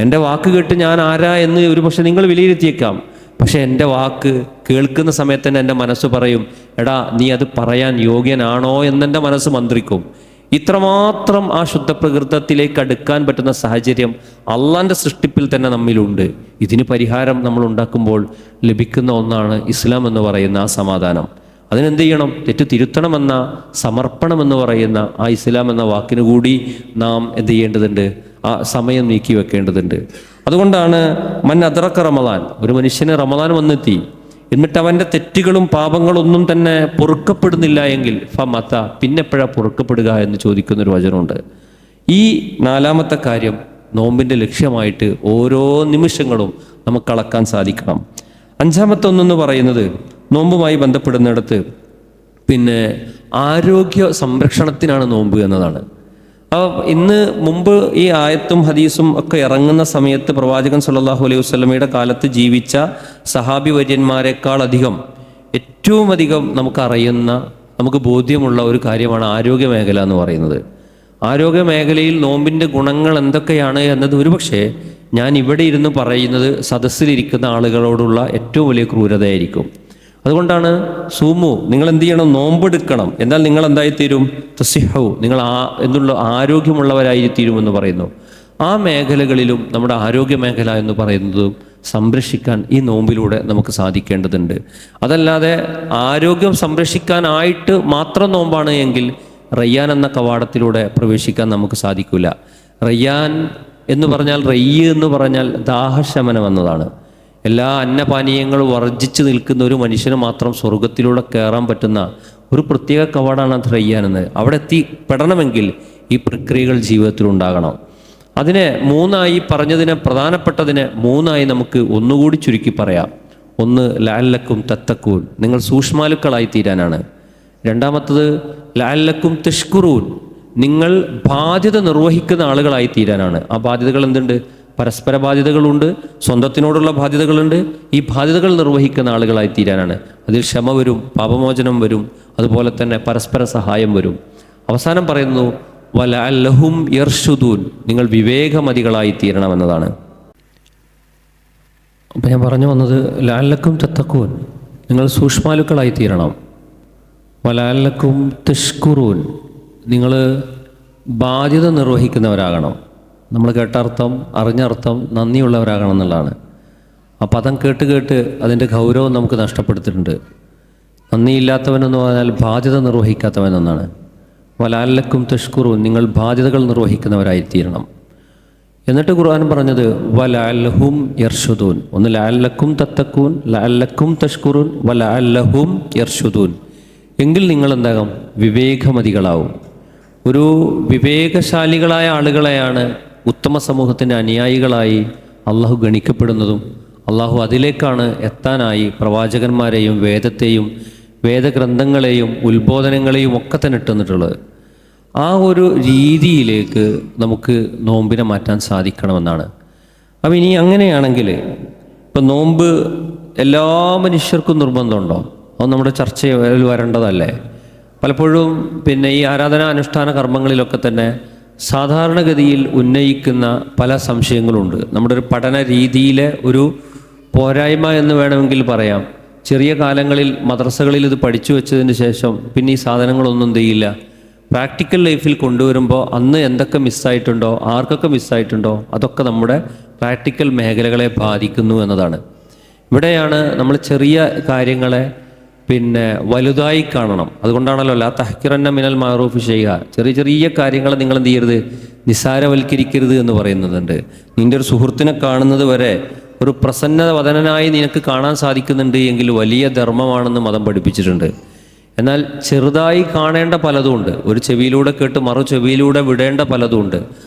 എൻ്റെ വാക്ക് കേട്ട് ഞാൻ ആരാ എന്ന് ഒരുപക്ഷെ നിങ്ങൾ വിലയിരുത്തിയേക്കാം. പക്ഷെ എൻ്റെ വാക്ക് കേൾക്കുന്ന സമയത്ത് തന്നെ എൻ്റെ മനസ്സ് പറയും, എടാ നീ അത് പറയാൻ യോഗ്യനാണോ എന്നെൻ്റെ മനസ്സ് മന്ത്രിക്കും. ഇത്രമാത്രം ആ ശുദ്ധ പ്രകൃതത്തിലേക്ക് അടുക്കാൻ പറ്റുന്ന സാഹചര്യം അള്ളാൻ്റെ സൃഷ്ടിപ്പിൽ തന്നെ നമ്മിലുണ്ട്. ഇതിന് പരിഹാരം നമ്മൾ ഉണ്ടാക്കുമ്പോൾ ലഭിക്കുന്ന ഒന്നാണ് ഇസ്ലാം എന്ന് പറയുന്ന ആ സമാധാനം. അതിനെന്ത് ചെയ്യണം? തെറ്റ് തിരുത്തണമെന്ന സമർപ്പണമെന്ന് പറയുന്ന ആ ഇസ്ലാം എന്ന വാക്കിന് കൂടി നാം എന്ത് ചെയ്യേണ്ടതുണ്ട്? ആ സമയം നീക്കി വെക്കേണ്ടതുണ്ട്. അതുകൊണ്ടാണ് മൻ അദ്റക റമദാൻ, ഒരു മനുഷ്യന് റമദാൻ വന്നെത്തി എന്നിട്ട് അവൻ്റെ തെറ്റുകളും പാപങ്ങളൊന്നും തന്നെ പൊറുക്കപ്പെടുന്നില്ല എങ്കിൽ ഫമത, പിന്നെപ്പോഴാണ് പൊറുക്കപ്പെടുക എന്ന് ചോദിക്കുന്നൊരു വചനമുണ്ട്. ഈ നാലാമത്തെ കാര്യം നോമ്പിൻ്റെ ലക്ഷ്യമായിട്ട് ഓരോ നിമിഷങ്ങളും നമുക്ക് അളക്കാൻ സാധിക്കണം. അഞ്ചാമത്തെ ഒന്നെന്ന് പറയുന്നത് നോമ്പുമായി ബന്ധപ്പെടുന്നിടത്ത് പിന്നെ ആരോഗ്യ സംരക്ഷണത്തിനാണ് നോമ്പ് എന്നതാണ്. ഇന്ന് മുമ്പ് ഈ ആയത്തും ഹദീസും ഒക്കെ ഇറങ്ങുന്ന സമയത്ത് പ്രവാചകൻ സല്ലല്ലാഹു അലൈഹി വസല്ലമയുടെ കാലത്ത് ജീവിച്ച സഹാബി വര്യന്മാരെക്കാൾ ഏറ്റവും അധികം നമുക്കറിയുന്ന, നമുക്ക് ബോധ്യമുള്ള ഒരു കാര്യമാണ് ആരോഗ്യ മേഖല എന്ന് പറയുന്നത്. ആരോഗ്യ മേഖലയിൽ നോമ്പിൻ്റെ ഗുണങ്ങൾ എന്തൊക്കെയാണ് എന്നത് ഒരുപക്ഷെ ഞാൻ ഇവിടെ ഇരുന്ന് പറയുന്നത് സദസ്സിലിരിക്കുന്ന ആളുകളോടുള്ള ഏറ്റവും വലിയ ക്രൂരതയായിരിക്കും. അതുകൊണ്ടാണ് സൂമു, നിങ്ങൾ എന്ത് ചെയ്യണം? നോമ്പെടുക്കണം. എന്നാൽ നിങ്ങൾ എന്തായിത്തീരും? തസിഹു, നിങ്ങൾ എന്നുള്ള ആരോഗ്യമുള്ളവരായിത്തീരുമെന്ന് പറയുന്നു. ആ മേഖലകളിലും നമ്മുടെ ആരോഗ്യ മേഖല എന്ന് പറയുന്നതും സംരക്ഷിക്കാൻ ഈ നോമ്പിലൂടെ നമുക്ക് സാധിക്കേണ്ടതുണ്ട്. അതല്ലാതെ ആരോഗ്യം സംരക്ഷിക്കാനായിട്ട് മാത്രം നോമ്പാണ് എങ്കിൽ റയ്യാൻ എന്ന കവാടത്തിലൂടെ പ്രവേശിക്കാൻ നമുക്ക് സാധിക്കില്ല. റയ്യാൻ എന്ന് പറഞ്ഞാൽ, റയ്യ് എന്ന് പറഞ്ഞാൽ ദാഹശമനം എന്നതാണ്. എല്ലാ അന്നപാനീയങ്ങളും വർജിച്ച് നിൽക്കുന്ന ഒരു മനുഷ്യന് മാത്രം സ്വർഗത്തിലൂടെ കയറാൻ പറ്റുന്ന ഒരു പ്രത്യേക കവാടാണ് അത് റയ്യാനെന്ന്. അവിടെ എത്തിപ്പെടണമെങ്കിൽ ഈ പ്രക്രിയകൾ ജീവിതത്തിലുണ്ടാകണം. അതിനെ മൂന്നായി പറഞ്ഞതിനെ, പ്രധാനപ്പെട്ടതിനെ മൂന്നായി നമുക്ക് ഒന്നുകൂടി ചുരുക്കി പറയാം. ഒന്ന് ലഅല്ലക്കും തത്തക്കൂൻ, നിങ്ങൾ സൂക്ഷ്മാലുക്കളായി തീരാനാണ്. രണ്ടാമത്തത് ലഅല്ലക്കും തഷ്കുറൂൻ, നിങ്ങൾ ബാധ്യത നിർവഹിക്കുന്ന ആളുകളായി തീരാനാണ്. ആ ബാധ്യതകൾ എന്തുണ്ട്? പരസ്പര ബാധ്യതകളുണ്ട്, സ്വന്തത്തിനോടുള്ള ബാധ്യതകളുണ്ട്. ഈ ബാധ്യതകൾ നിർവഹിക്കുന്ന ആളുകളായി തീരാനാണ്. അതിൽ ക്ഷമ വരും, പാപമോചനം വരും, അതുപോലെ തന്നെ പരസ്പര സഹായം വരും. അവസാനം പറയുന്നു വലഅല്ലഹും യർഷുദൂൻ, നിങ്ങൾ വിവേകമതികളായി തീരണമെന്നതാണ്. അപ്പം ഞാൻ പറഞ്ഞു വന്നത് ലഅല്ലക്കും തത്തക്കൂൻ, നിങ്ങൾ സൂക്ഷ്മാലുക്കളായി തീരണം. വലഅല്ലക്കും തഷ്കുറൂൻ, നിങ്ങൾ ബാധ്യത നിർവഹിക്കുന്നവരാകണം. നമ്മൾ കേട്ട അർത്ഥം, അറിഞ്ഞ അർത്ഥം നന്ദിയുള്ളവരാകണം എന്നുള്ളതാണ്. ആ പദം കേട്ട് അതിൻ്റെ ഗൗരവം നമുക്ക് നഷ്ടപ്പെടുത്തിയിട്ടുണ്ട്. നന്ദിയില്ലാത്തവനെന്ന് പറഞ്ഞാൽ ബാധ്യത നിർവഹിക്കാത്തവനെന്നാണ്. വലഅല്ലക്കും തഷ്കുറൂൻ, നിങ്ങൾ ബാധ്യതകൾ നിർവഹിക്കുന്നവരായിത്തീരണം. എന്നിട്ട് ഖുർആൻ പറഞ്ഞത് വലഅല്ലഹും യർഷുദൂൻ. ഒന്ന് ലഅല്ലക്കും തത്തക്കൂൻ, ലഅല്ലക്കും തഷ്കുറൂൻ, വലഅല്ലഹും യർഷുദൂൻ. എങ്കിൽ നിങ്ങൾ എന്താകും? വിവേകമതികളാവും. ഒരു വിവേകശാലികളായ ആളുകളെയാണ് ഉത്തമ സമൂഹത്തിൻ്റെ അനുയായികളായി അള്ളാഹു ഗണിക്കപ്പെടുന്നതും അള്ളാഹു അതിലേക്കാണ് എത്താനായി പ്രവാചകന്മാരെയും വേദത്തെയും വേദഗ്രന്ഥങ്ങളെയും ഉത്ബോധനങ്ങളെയും ഒക്കെ തന്നെ ഇട്ടുന്നിട്ടുള്ളത്. ആ ഒരു രീതിയിലേക്ക് നമുക്ക് നോമ്പിനെ മാറ്റാൻ സാധിക്കണമെന്നാണ്. അപ്പം ഇനി അങ്ങനെയാണെങ്കിൽ ഇപ്പം നോമ്പ് എല്ലാ മനുഷ്യർക്കും നിർബന്ധമുണ്ടോ? അത് നമ്മുടെ ചർച്ചയിൽ വരേണ്ടതല്ലേ? പലപ്പോഴും പിന്നെ ഈ ആരാധനാ അനുഷ്ഠാന കർമ്മങ്ങളിലൊക്കെ തന്നെ സാധാരണഗതിയിൽ ഉന്നയിക്കുന്ന പല സംശയങ്ങളുണ്ട്. നമ്മുടെ ഒരു പഠന രീതിയിലെ ഒരു പോരായ്മ എന്ന് വേണമെങ്കിൽ പറയാം. ചെറിയ കാലങ്ങളിൽ മദ്രസകളിൽ ഇത് പഠിച്ചു വെച്ചതിന് ശേഷം പിന്നെ ഈ സാധനങ്ങളൊന്നും എന്ത് ചെയ്യില്ല, പ്രാക്ടിക്കൽ ലൈഫിൽ കൊണ്ടുവരുമ്പോൾ അന്ന് എന്തൊക്കെ മിസ്സായിട്ടുണ്ടോ, ആർക്കൊക്കെ മിസ്സായിട്ടുണ്ടോ, അതൊക്കെ നമ്മുടെ പ്രാക്ടിക്കൽ മേഖലകളെ ബാധിക്കുന്നു എന്നതാണ്. ഇവിടെയാണ് നമ്മൾ ചെറിയ കാര്യങ്ങളെ പിന്നെ വലുതായി കാണണം. അതുകൊണ്ടാണല്ലോ ലാ തഹ്കിറന്ന മിനൽ മഅറൂഫി ഷൈഅ, ചെറിയ ചെറിയ കാര്യങ്ങളെ നിങ്ങൾ എന്ത് ചെയ്യരുത്, നിസ്സാരവൽക്കരിക്കരുത് എന്ന് പറയുന്നുണ്ട്. നിൻ്റെ ഒരു സുഹൃത്തിനെ കാണുന്നത് വരെ ഒരു പ്രസന്ന വദനനായി നിനക്ക് കാണാൻ സാധിക്കുന്നുണ്ട് എങ്കിൽ വലിയ ധർമ്മമാണെന്ന് മതം പഠിപ്പിച്ചിട്ടുണ്ട്. എന്നാൽ ചെറുതായി കാണേണ്ട പലതുമുണ്ട്. ഒരു ചെവിയിലൂടെ കേട്ട് മറു ചെവിയിലൂടെ വിടേണ്ട പലതുമുണ്ട്.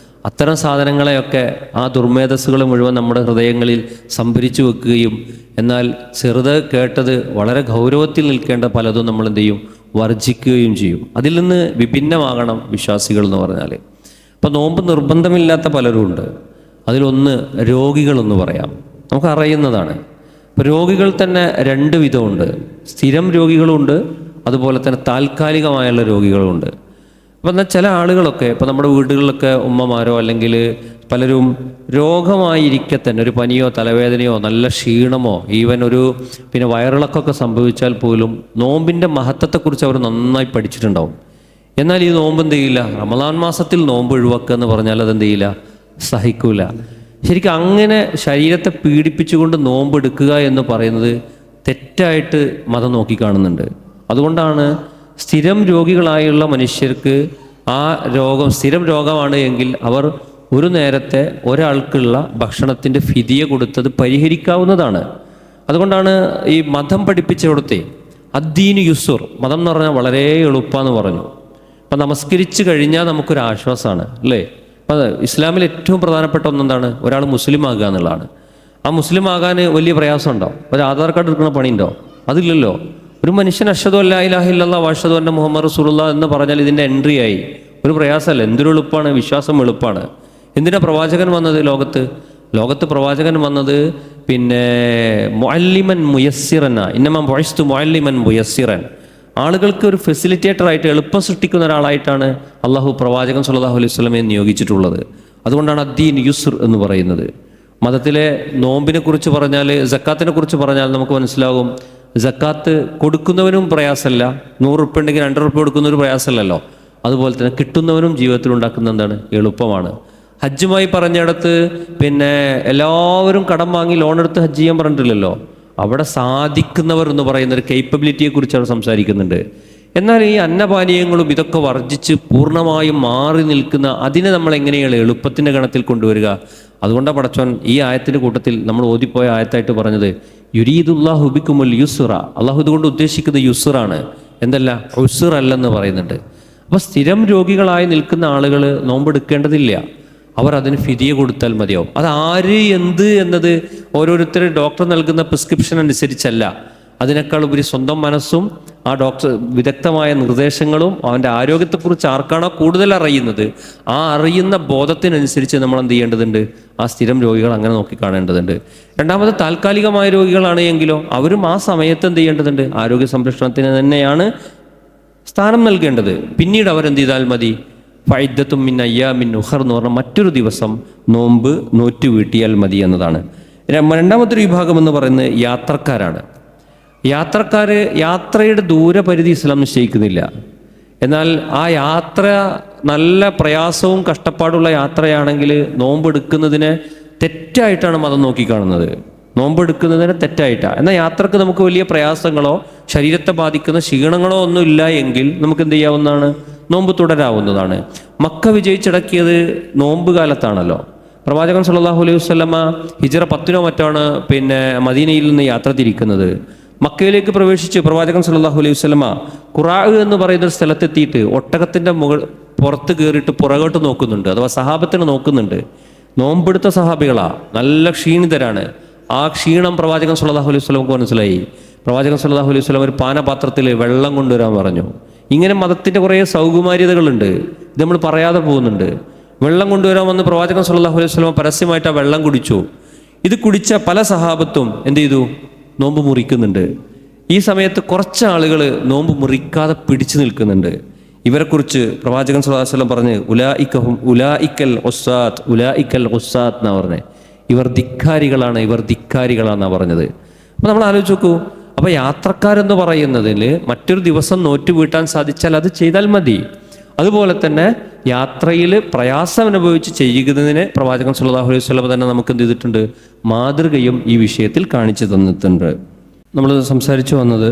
അത്തരം സാധനങ്ങളെയൊക്കെ ആ ദുർമേധസ്സുകൾ മുഴുവൻ നമ്മുടെ ഹൃദയങ്ങളിൽ സംഭരിച്ചു വെക്കുകയും എന്നാൽ ചെറുത് കേട്ടത് വളരെ ഗൗരവത്തിൽ നിൽക്കേണ്ട പലതും നമ്മൾ എന്ത് ചെയ്യും, വർജിക്കുകയും ചെയ്യും. അതിൽ നിന്ന് വിഭിന്നമാകണം വിശ്വാസികൾ എന്ന് പറഞ്ഞാൽ. അപ്പോൾ നോമ്പ് നിർബന്ധമില്ലാത്ത പലരും ഉണ്ട്. അതിലൊന്ന് രോഗികളെന്ന് പറയാം. നമുക്കറിയുന്നതാണ്. ഇപ്പോൾ രോഗികൾ തന്നെ രണ്ട് വിധമുണ്ട്. സ്ഥിരം രോഗികളുണ്ട്, അതുപോലെ തന്നെ താൽക്കാലികമായുള്ള രോഗികളുണ്ട്. അപ്പം എന്നാൽ ചില ആളുകളൊക്കെ ഇപ്പോൾ നമ്മുടെ വീടുകളിലൊക്കെ ഉമ്മമാരോ അല്ലെങ്കിൽ പലരും രോഗമായിരിക്കെ തന്നെ ഒരു പനിയോ തലവേദനയോ നല്ല ക്ഷീണമോ ഈവൻ ഒരു പിന്നെ വയറിളക്കമൊക്കെ സംഭവിച്ചാൽ പോലും നോമ്പിൻ്റെ മഹത്വത്തെക്കുറിച്ച് അവർ നന്നായി പഠിച്ചിട്ടുണ്ടാവും. എന്നാൽ ഈ നോമ്പ് എന്ത് ചെയ്യില്ല, റമദാൻ മാസത്തിൽ നോമ്പ് ഒഴിവാക്കുക എന്ന് പറഞ്ഞാൽ അതെന്ത് ചെയ്യില്ല, സഹിക്കൂല. ശരിക്കും അങ്ങനെ ശരീരത്തെ പീഡിപ്പിച്ചുകൊണ്ട് നോമ്പ് എടുക്കുക എന്ന് പറയുന്നത് തെറ്റായിട്ട് മതം നോക്കിക്കാണുന്നുണ്ട്. അതുകൊണ്ടാണ് സ്ഥിരം രോഗികളായുള്ള മനുഷ്യർക്ക് ആ രോഗം സ്ഥിരം രോഗമാണ് എങ്കിൽ അവർ ഒരു നേരത്തെ ഒരാൾക്കുള്ള ഭക്ഷണത്തിൻ്റെ ഫിദിയ കൊടുത്തത് പരിഹരിക്കാവുന്നതാണ്. അതുകൊണ്ടാണ് ഈ മതം പഠിപ്പിച്ചിടത്തെ അദ്ദീന് യുസുർ, മതം എന്ന് പറഞ്ഞാൽ വളരെ എളുപ്പമെന്ന് പറഞ്ഞു. അപ്പം നമസ്കരിച്ച് കഴിഞ്ഞാൽ നമുക്കൊരു ആശ്വാസമാണ് അല്ലേ? അപ്പം ഇസ്ലാമിൽ ഏറ്റവും പ്രധാനപ്പെട്ട ഒന്നെന്താണ്, ഒരാൾ മുസ്ലിം ആകുക എന്നുള്ളതാണ്. ആ മുസ്ലിം ആകാൻ വലിയ പ്രയാസമുണ്ടോ? ഒരു ആധാർ കാർഡ് എടുക്കുന്ന പണിയുണ്ടോ? അതില്ലല്ലോ. ഒരു മനുഷ്യൻ അഷ്ഹദു അല്ലാ ഇലാഹ ഇല്ലല്ലാഹ് വഅഷ്ഹദു അന്ന മുഹമ്മദ് റസൂലുള്ളാഹ് എന്ന് പറഞ്ഞാൽ ഇതിൻ്റെ എൻട്രി ആയി. ഒരു പ്രയാസമല്ല, എന്തൊരു എളുപ്പമാണ്, വിശ്വാസം എളുപ്പമാണ്. എന്തിനാ പ്രവാചകൻ വന്നത് ലോകത്ത് പ്രവാചകൻ വന്നത് പിന്നെ മുഅല്ലിമൻ മുയസ്സിറൻ, ഇന്നമാ ബുഇസ്തു മുഅല്ലിമൻ മുയസ്സിറൻ, ആളുകൾക്ക് ഒരു ഫെസിലിറ്റേറ്ററായിട്ട് എളുപ്പം സൃഷ്ടിക്കുന്ന ഒരാളായിട്ടാണ് അള്ളാഹു പ്രവാചകൻ സ്വല്ലല്ലാഹു അലൈഹി വസല്ലമയെ നിയോഗിച്ചിട്ടുള്ളത്. അതുകൊണ്ടാണ് അദ്ദീൻ യുസ്ർ എന്ന് പറയുന്നത്. മതത്തിലെ നോമ്പിനെ കുറിച്ച് പറഞ്ഞാൽ, സക്കാത്തിനെ കുറിച്ച് പറഞ്ഞാൽ നമുക്ക് മനസ്സിലാകും. സക്കാത്ത് കൊടുക്കുന്നവനും പ്രയാസമല്ല, 100 ഉറുപ്പ്യ ഉണ്ടെങ്കിൽ 2 ഉറുപ്പ്യ കൊടുക്കുന്നൊരു പ്രയാസമല്ലല്ലോ. അതുപോലെ തന്നെ കിട്ടുന്നവനും ജീവിതത്തിൽ ഉണ്ടാക്കുന്ന എന്താണ്, എളുപ്പമാണ്. ഹജ്ജുമായി പറഞ്ഞിടത്ത് പിന്നെ എല്ലാവരും കടം വാങ്ങി ലോൺ എടുത്ത് ഹജ്ജ് ചെയ്യാൻ പറഞ്ഞിട്ടില്ലല്ലോ. അവിടെ സാധിക്കുന്നവർ എന്ന് പറയുന്നൊരു കേപ്പബിലിറ്റിയെക്കുറിച്ചാണ് സംസാരിക്കുന്നുണ്ട്. എന്നാൽ ഈ അന്നപാനീയങ്ങളും ഇതൊക്കെ വർജിച്ച് പൂർണ്ണമായും മാറി നിൽക്കുന്ന അതിനെ നമ്മൾ എങ്ങനെയാണ് എളുപ്പത്തിൻ്റെ ഗണത്തിൽ കൊണ്ടുവരിക? അതുകൊണ്ടാണ് പടച്ചോൻ ഈ ആയത്തിൻ്റെ കൂട്ടത്തിൽ നമ്മൾ ഓതിപ്പോയ ആയത്തായിട്ട് പറഞ്ഞത് യുരീദുല്ലാഹു ബിക്കുമുൽ യുസ്റ, അള്ളാഹു ഇതുകൊണ്ട് ഉദ്ദേശിക്കുന്നത് യുസ്റാണ്, എന്തല്ല ഉസ്ർ അല്ലെന്ന് പറയുന്നുണ്ട്. അപ്പോൾ സ്ഥിരം രോഗികളായി നിൽക്കുന്ന ആളുകൾ നോമ്പെടുക്കേണ്ടതില്ല, അവർ അതിന് ഫിദിയ കൊടുത്താൽ മതിയാവും. അത് ആര് എന്ത് എന്നത് ഓരോരുത്തർ ഡോക്ടർ നൽകുന്ന പ്രിസ്ക്രിപ്ഷൻ അനുസരിച്ചല്ല, അതിനേക്കാൾ ഉപരി സ്വന്തം മനസ്സും ആ ഡോക്ടർ വിദഗ്ധമായ നിർദ്ദേശങ്ങളും അവൻ്റെ ആരോഗ്യത്തെക്കുറിച്ച് ആർക്കാണോ കൂടുതൽ അറിയുന്നത് ആ അറിയുന്ന ബോധത്തിനനുസരിച്ച് നമ്മൾ എന്ത് ചെയ്യേണ്ടതുണ്ട്, ആ സ്ഥിരം രോഗികൾ അങ്ങനെ നോക്കിക്കാണേണ്ടതുണ്ട്. രണ്ടാമത് താൽക്കാലികമായ രോഗികളാണ് എങ്കിലോ അവരും ആ സമയത്ത് എന്ത് ചെയ്യേണ്ടതുണ്ട്, ആരോഗ്യ സംരക്ഷണത്തിന് തന്നെയാണ് സ്ഥാനം നൽകേണ്ടത്. പിന്നീട് അവരെന്ത് ചെയ്താൽ മതി, ഫൈദ്ദത്തും മിൻ അയ്യാമിൻ ഉഖർ എന്ന് പറഞ്ഞാൽ മറ്റൊരു ദിവസം നോമ്പ് നോറ്റ് വീട്ടിയാൽ മതി എന്നതാണ്. രണ്ടാമത്തെ വിഭാഗം എന്ന് പറയുന്നത് യാത്രക്കാരാണ്. യാത്രയുടെ ദൂരപരിധി ഇസ്ലാം നിശ്ചയിക്കുന്നില്ല. എന്നാൽ ആ യാത്ര നല്ല പ്രയാസവും കഷ്ടപ്പാടുള്ള യാത്രയാണെങ്കിൽ നോമ്പെടുക്കുന്നതിനെ തെറ്റായിട്ടാണ് മതം നോക്കിക്കാണുന്നത്. നോമ്പെടുക്കുന്നതിന് തെറ്റായിട്ടാണ്. എന്നാൽ യാത്രക്ക് നമുക്ക് വലിയ പ്രയാസങ്ങളോ ശരീരത്തെ ബാധിക്കുന്ന ക്ഷീണങ്ങളോ ഒന്നും ഇല്ല എങ്കിൽ നമുക്ക് എന്ത് ചെയ്യാവുന്നതാണ്, നോമ്പ് തുടരാവുന്നതാണ്. മക്ക വിജയിച്ചടക്കിയത് നോമ്പ് കാലത്താണല്ലോ. പ്രവാചകൻ സല്ലല്ലാഹു അലൈഹി വസല്ലമ ഹിജ്റ 10 മറ്റാണ് മദീനയിൽ നിന്ന് യാത്ര തിരിക്കുന്നത്. മക്കയിലേക്ക് പ്രവേശിച്ച് പ്രവാചകൻ സല്ലല്ലാഹു അലൈഹി വസല്ലമ ഖുറാ എന്ന് പറയുന്ന ഒരു സ്ഥലത്തെത്തിയിട്ട് ഒട്ടകത്തിൻ്റെ പുറത്ത് കയറിയിട്ട് പുറകോട്ട് നോക്കുന്നുണ്ട്, അഥവാ സഹാബത്തിനെ നോക്കുന്നുണ്ട്. നോമ്പെടുത്ത സഹാബികളാ, നല്ല ക്ഷീണിതരാണ്. ആ ക്ഷീണം പ്രവാചകൻ സല്ലല്ലാഹു അലൈഹി വസല്ലമക്ക് മനസ്സിലായി. പ്രവാചകൻ സല്ലല്ലാഹു അലൈഹി വസല്ലം ഒരു പാനപാത്രത്തിൽ വെള്ളം കൊണ്ടുവരാൻ പറഞ്ഞു. ഇങ്ങനെ മതത്തിൻ്റെ കുറേ സൗകുമാര്യതകളുണ്ട്, ഇത് നമ്മൾ പറയാതെ പോകുന്നുണ്ട്. വെള്ളം കൊണ്ടുവരാൻ വന്ന് പ്രവാചകൻ സല്ലല്ലാഹു അലൈഹി വസല്ലം പരസ്യമായിട്ട് ആ വെള്ളം കുടിച്ചു. ഇത് കുടിച്ച പല സഹാബത്തും എന്ത് ചെയ്തു? നോമ്പ് മുറിക്കുന്നുണ്ട്. ഈ സമയത്ത് കുറച്ച് ആളുകൾ നോമ്പ് മുറിക്കാതെ പിടിച്ചു നിൽക്കുന്നുണ്ട്. ഇവരെക്കുറിച്ച് പ്രവാചകൻ സല്ലല്ലാഹു അലൈഹി വസല്ലം പറഞ്ഞ് ഉലായിക്കൽ ഉസ്സാത്ത് എന്നാ പറഞ്ഞത്. ഇവർ ധിക്കാരികളാണെന്നാണ് പറഞ്ഞത്. അപ്പോൾ നമ്മൾ ആലോചിച്ച് നോക്കൂ. അപ്പോൾ യാത്രക്കാരെന്ന് പറയുന്നതിൽ മറ്റൊരു ദിവസം നോറ്റ് വീട്ടാൻ സാധിച്ചാൽ അത് ചെയ്താൽ മതി. അതുപോലെ തന്നെ യാത്രയിൽ പ്രയാസം അനുഭവിച്ച് ചെയ്യുന്നതിന് പ്രവാചകൻ സല്ലല്ലാഹു അലൈഹി വസല്ലം തന്നെ നമുക്ക് എന്ത് ചെയ്തിട്ടുണ്ട്? മാതൃകയും ഈ വിഷയത്തിൽ കാണിച്ചു തന്നിട്ടുണ്ട്. നമ്മൾ സംസാരിച്ചു വന്നത്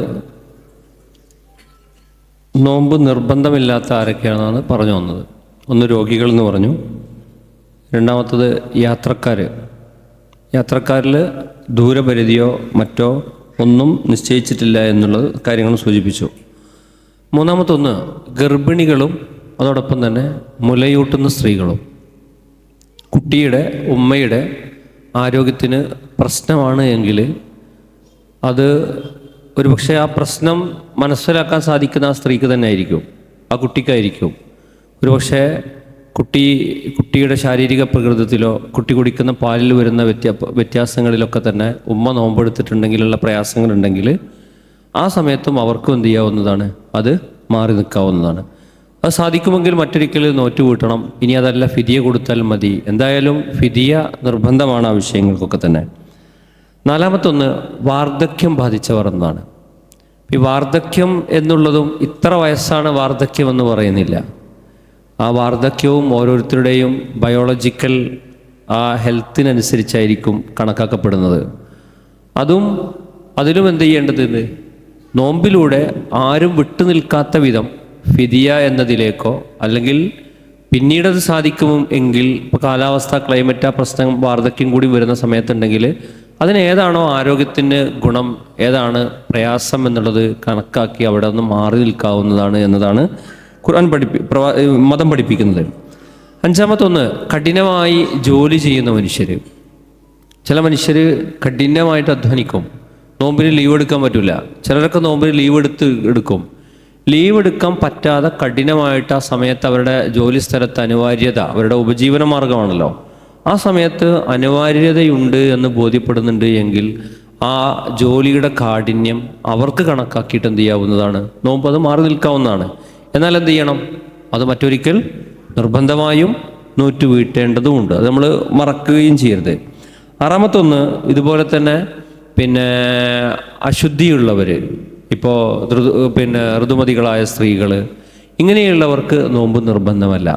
നോമ്പ് നിർബന്ധമില്ലാത്ത ആരൊക്കെയാണെന്നാണ് പറഞ്ഞു വന്നത്. ഒന്ന് രോഗികൾ എന്ന് പറഞ്ഞു. രണ്ടാമത്തത് യാത്രക്കാരിൽ ദൂരപരിധിയോ മറ്റോ ഒന്നും നിശ്ചയിച്ചിട്ടില്ല എന്നുള്ള കാര്യങ്ങൾ സൂചിപ്പിച്ചു. മൂന്നാമത്തൊന്ന് ഗർഭിണികളും അതോടൊപ്പം തന്നെ മുലയൂട്ടുന്ന സ്ത്രീകളും. കുട്ടിയുടെ ഉമ്മയുടെ ആരോഗ്യത്തിന് പ്രശ്നമാണ് എങ്കിൽ അത് ഒരുപക്ഷെ ആ പ്രശ്നം മനസ്സിലാക്കാൻ സാധിക്കുന്ന ആ സ്ത്രീക്ക് തന്നെ ആയിരിക്കും, ആ കുട്ടിക്കായിരിക്കും. ഒരുപക്ഷെ കുട്ടിയുടെ ശാരീരിക പ്രകൃതത്തിലോ കുട്ടി കുടിക്കുന്ന പാലിൽ വരുന്ന വ്യത്യാസങ്ങളിലൊക്കെ തന്നെ ഉമ്മ നോമ്പെടുത്തിട്ടുണ്ടെങ്കിലുള്ള പ്രയാസങ്ങളുണ്ടെങ്കിൽ ആ സമയത്തും അവർക്കും എന്ത് ചെയ്യാവുന്നതാണ്? അത് മാറി നിൽക്കാവുന്നതാണ്. അത് സാധിക്കുമെങ്കിൽ മറ്റൊരിക്കൽ നോറ്റ് വീട്ടണം. ഇനി അതല്ല ഫിദിയ കൊടുത്താൽ മതി. എന്തായാലും ഫിദിയ നിർബന്ധമാണ് ആ വിഷയങ്ങൾക്കൊക്കെ തന്നെ. നാലാമത്തൊന്ന് വാർദ്ധക്യം ബാധിച്ചവർ എന്നാണ്. ഈ വാർദ്ധക്യം എന്നുള്ളതും ഇത്ര വയസ്സാണ് വാർദ്ധക്യം എന്ന് പറയുന്നില്ല. ആ വാർദ്ധക്യവും ഓരോരുത്തരുടെയും ബയോളജിക്കൽ ആ ഹെൽത്തിനനുസരിച്ചായിരിക്കും കണക്കാക്കപ്പെടുന്നത്. അതിലും എന്ത് ചെയ്യേണ്ടത്? നോമ്പിലൂടെ ആരും വിട്ടു നിൽക്കാത്ത വിധം ഫിദിയ എന്നതിലേക്കോ അല്ലെങ്കിൽ പിന്നീടത് സാധിക്കും എങ്കിൽ ഇപ്പോൾ കാലാവസ്ഥ ക്ലൈമറ്റ് ആ പ്രശ്നം വാർദ്ധക്യം കൂടി വരുന്ന സമയത്തുണ്ടെങ്കിൽ അതിനേതാണോ ആരോഗ്യത്തിന് ഗുണം, ഏതാണ് പ്രയാസം എന്നുള്ളത് കണക്കാക്കി അവിടെ നിന്ന് മാറി നിൽക്കാവുന്നതാണ് എന്നതാണ് ഖുർആൻ മതം പഠിപ്പിക്കുന്നത്. അഞ്ചാമത്തൊന്ന് കഠിനമായി ജോലി ചെയ്യുന്ന മനുഷ്യർ. ചില മനുഷ്യർ കഠിനമായിട്ട് അധ്വാനിക്കും, നോമ്പിന് ലീവ് എടുക്കാൻ പറ്റില്ല. ചിലരൊക്കെ നോമ്പിന് ലീവ് എടുക്കാൻ പറ്റാതെ കഠിനമായിട്ട് ആ സമയത്ത് അവരുടെ ജോലി സ്ഥലത്ത് അനിവാര്യത, അവരുടെ ഉപജീവന മാർഗമാണല്ലോ, ആ സമയത്ത് അനിവാര്യതയുണ്ട് എന്ന് ബോധ്യപ്പെടുന്നുണ്ട് എങ്കിൽ ആ ജോലിയുടെ കാഠിന്യം അവർക്ക് കണക്കാക്കിയിട്ട് എന്ത് ചെയ്യാവുന്നതാണ്? നോമ്പ് അത് മാറി നിൽക്കാവുന്നതാണ്. എന്നാൽ എന്ത് ചെയ്യണം? അത് മറ്റൊരിക്കൽ നിർബന്ധമായും നോറ്റ് വീട്ടേണ്ടതുമുണ്ട്. അത് നമ്മൾ മറക്കുകയും ചെയ്യരുത്. ആറാമത്തൊന്ന് ഇതുപോലെ തന്നെ അശുദ്ധിയുള്ളവർ, ഇപ്പോൾ ഋതുമതികളായ സ്ത്രീകൾ, ഇങ്ങനെയുള്ളവർക്ക് നോമ്പ് നിർബന്ധമല്ല.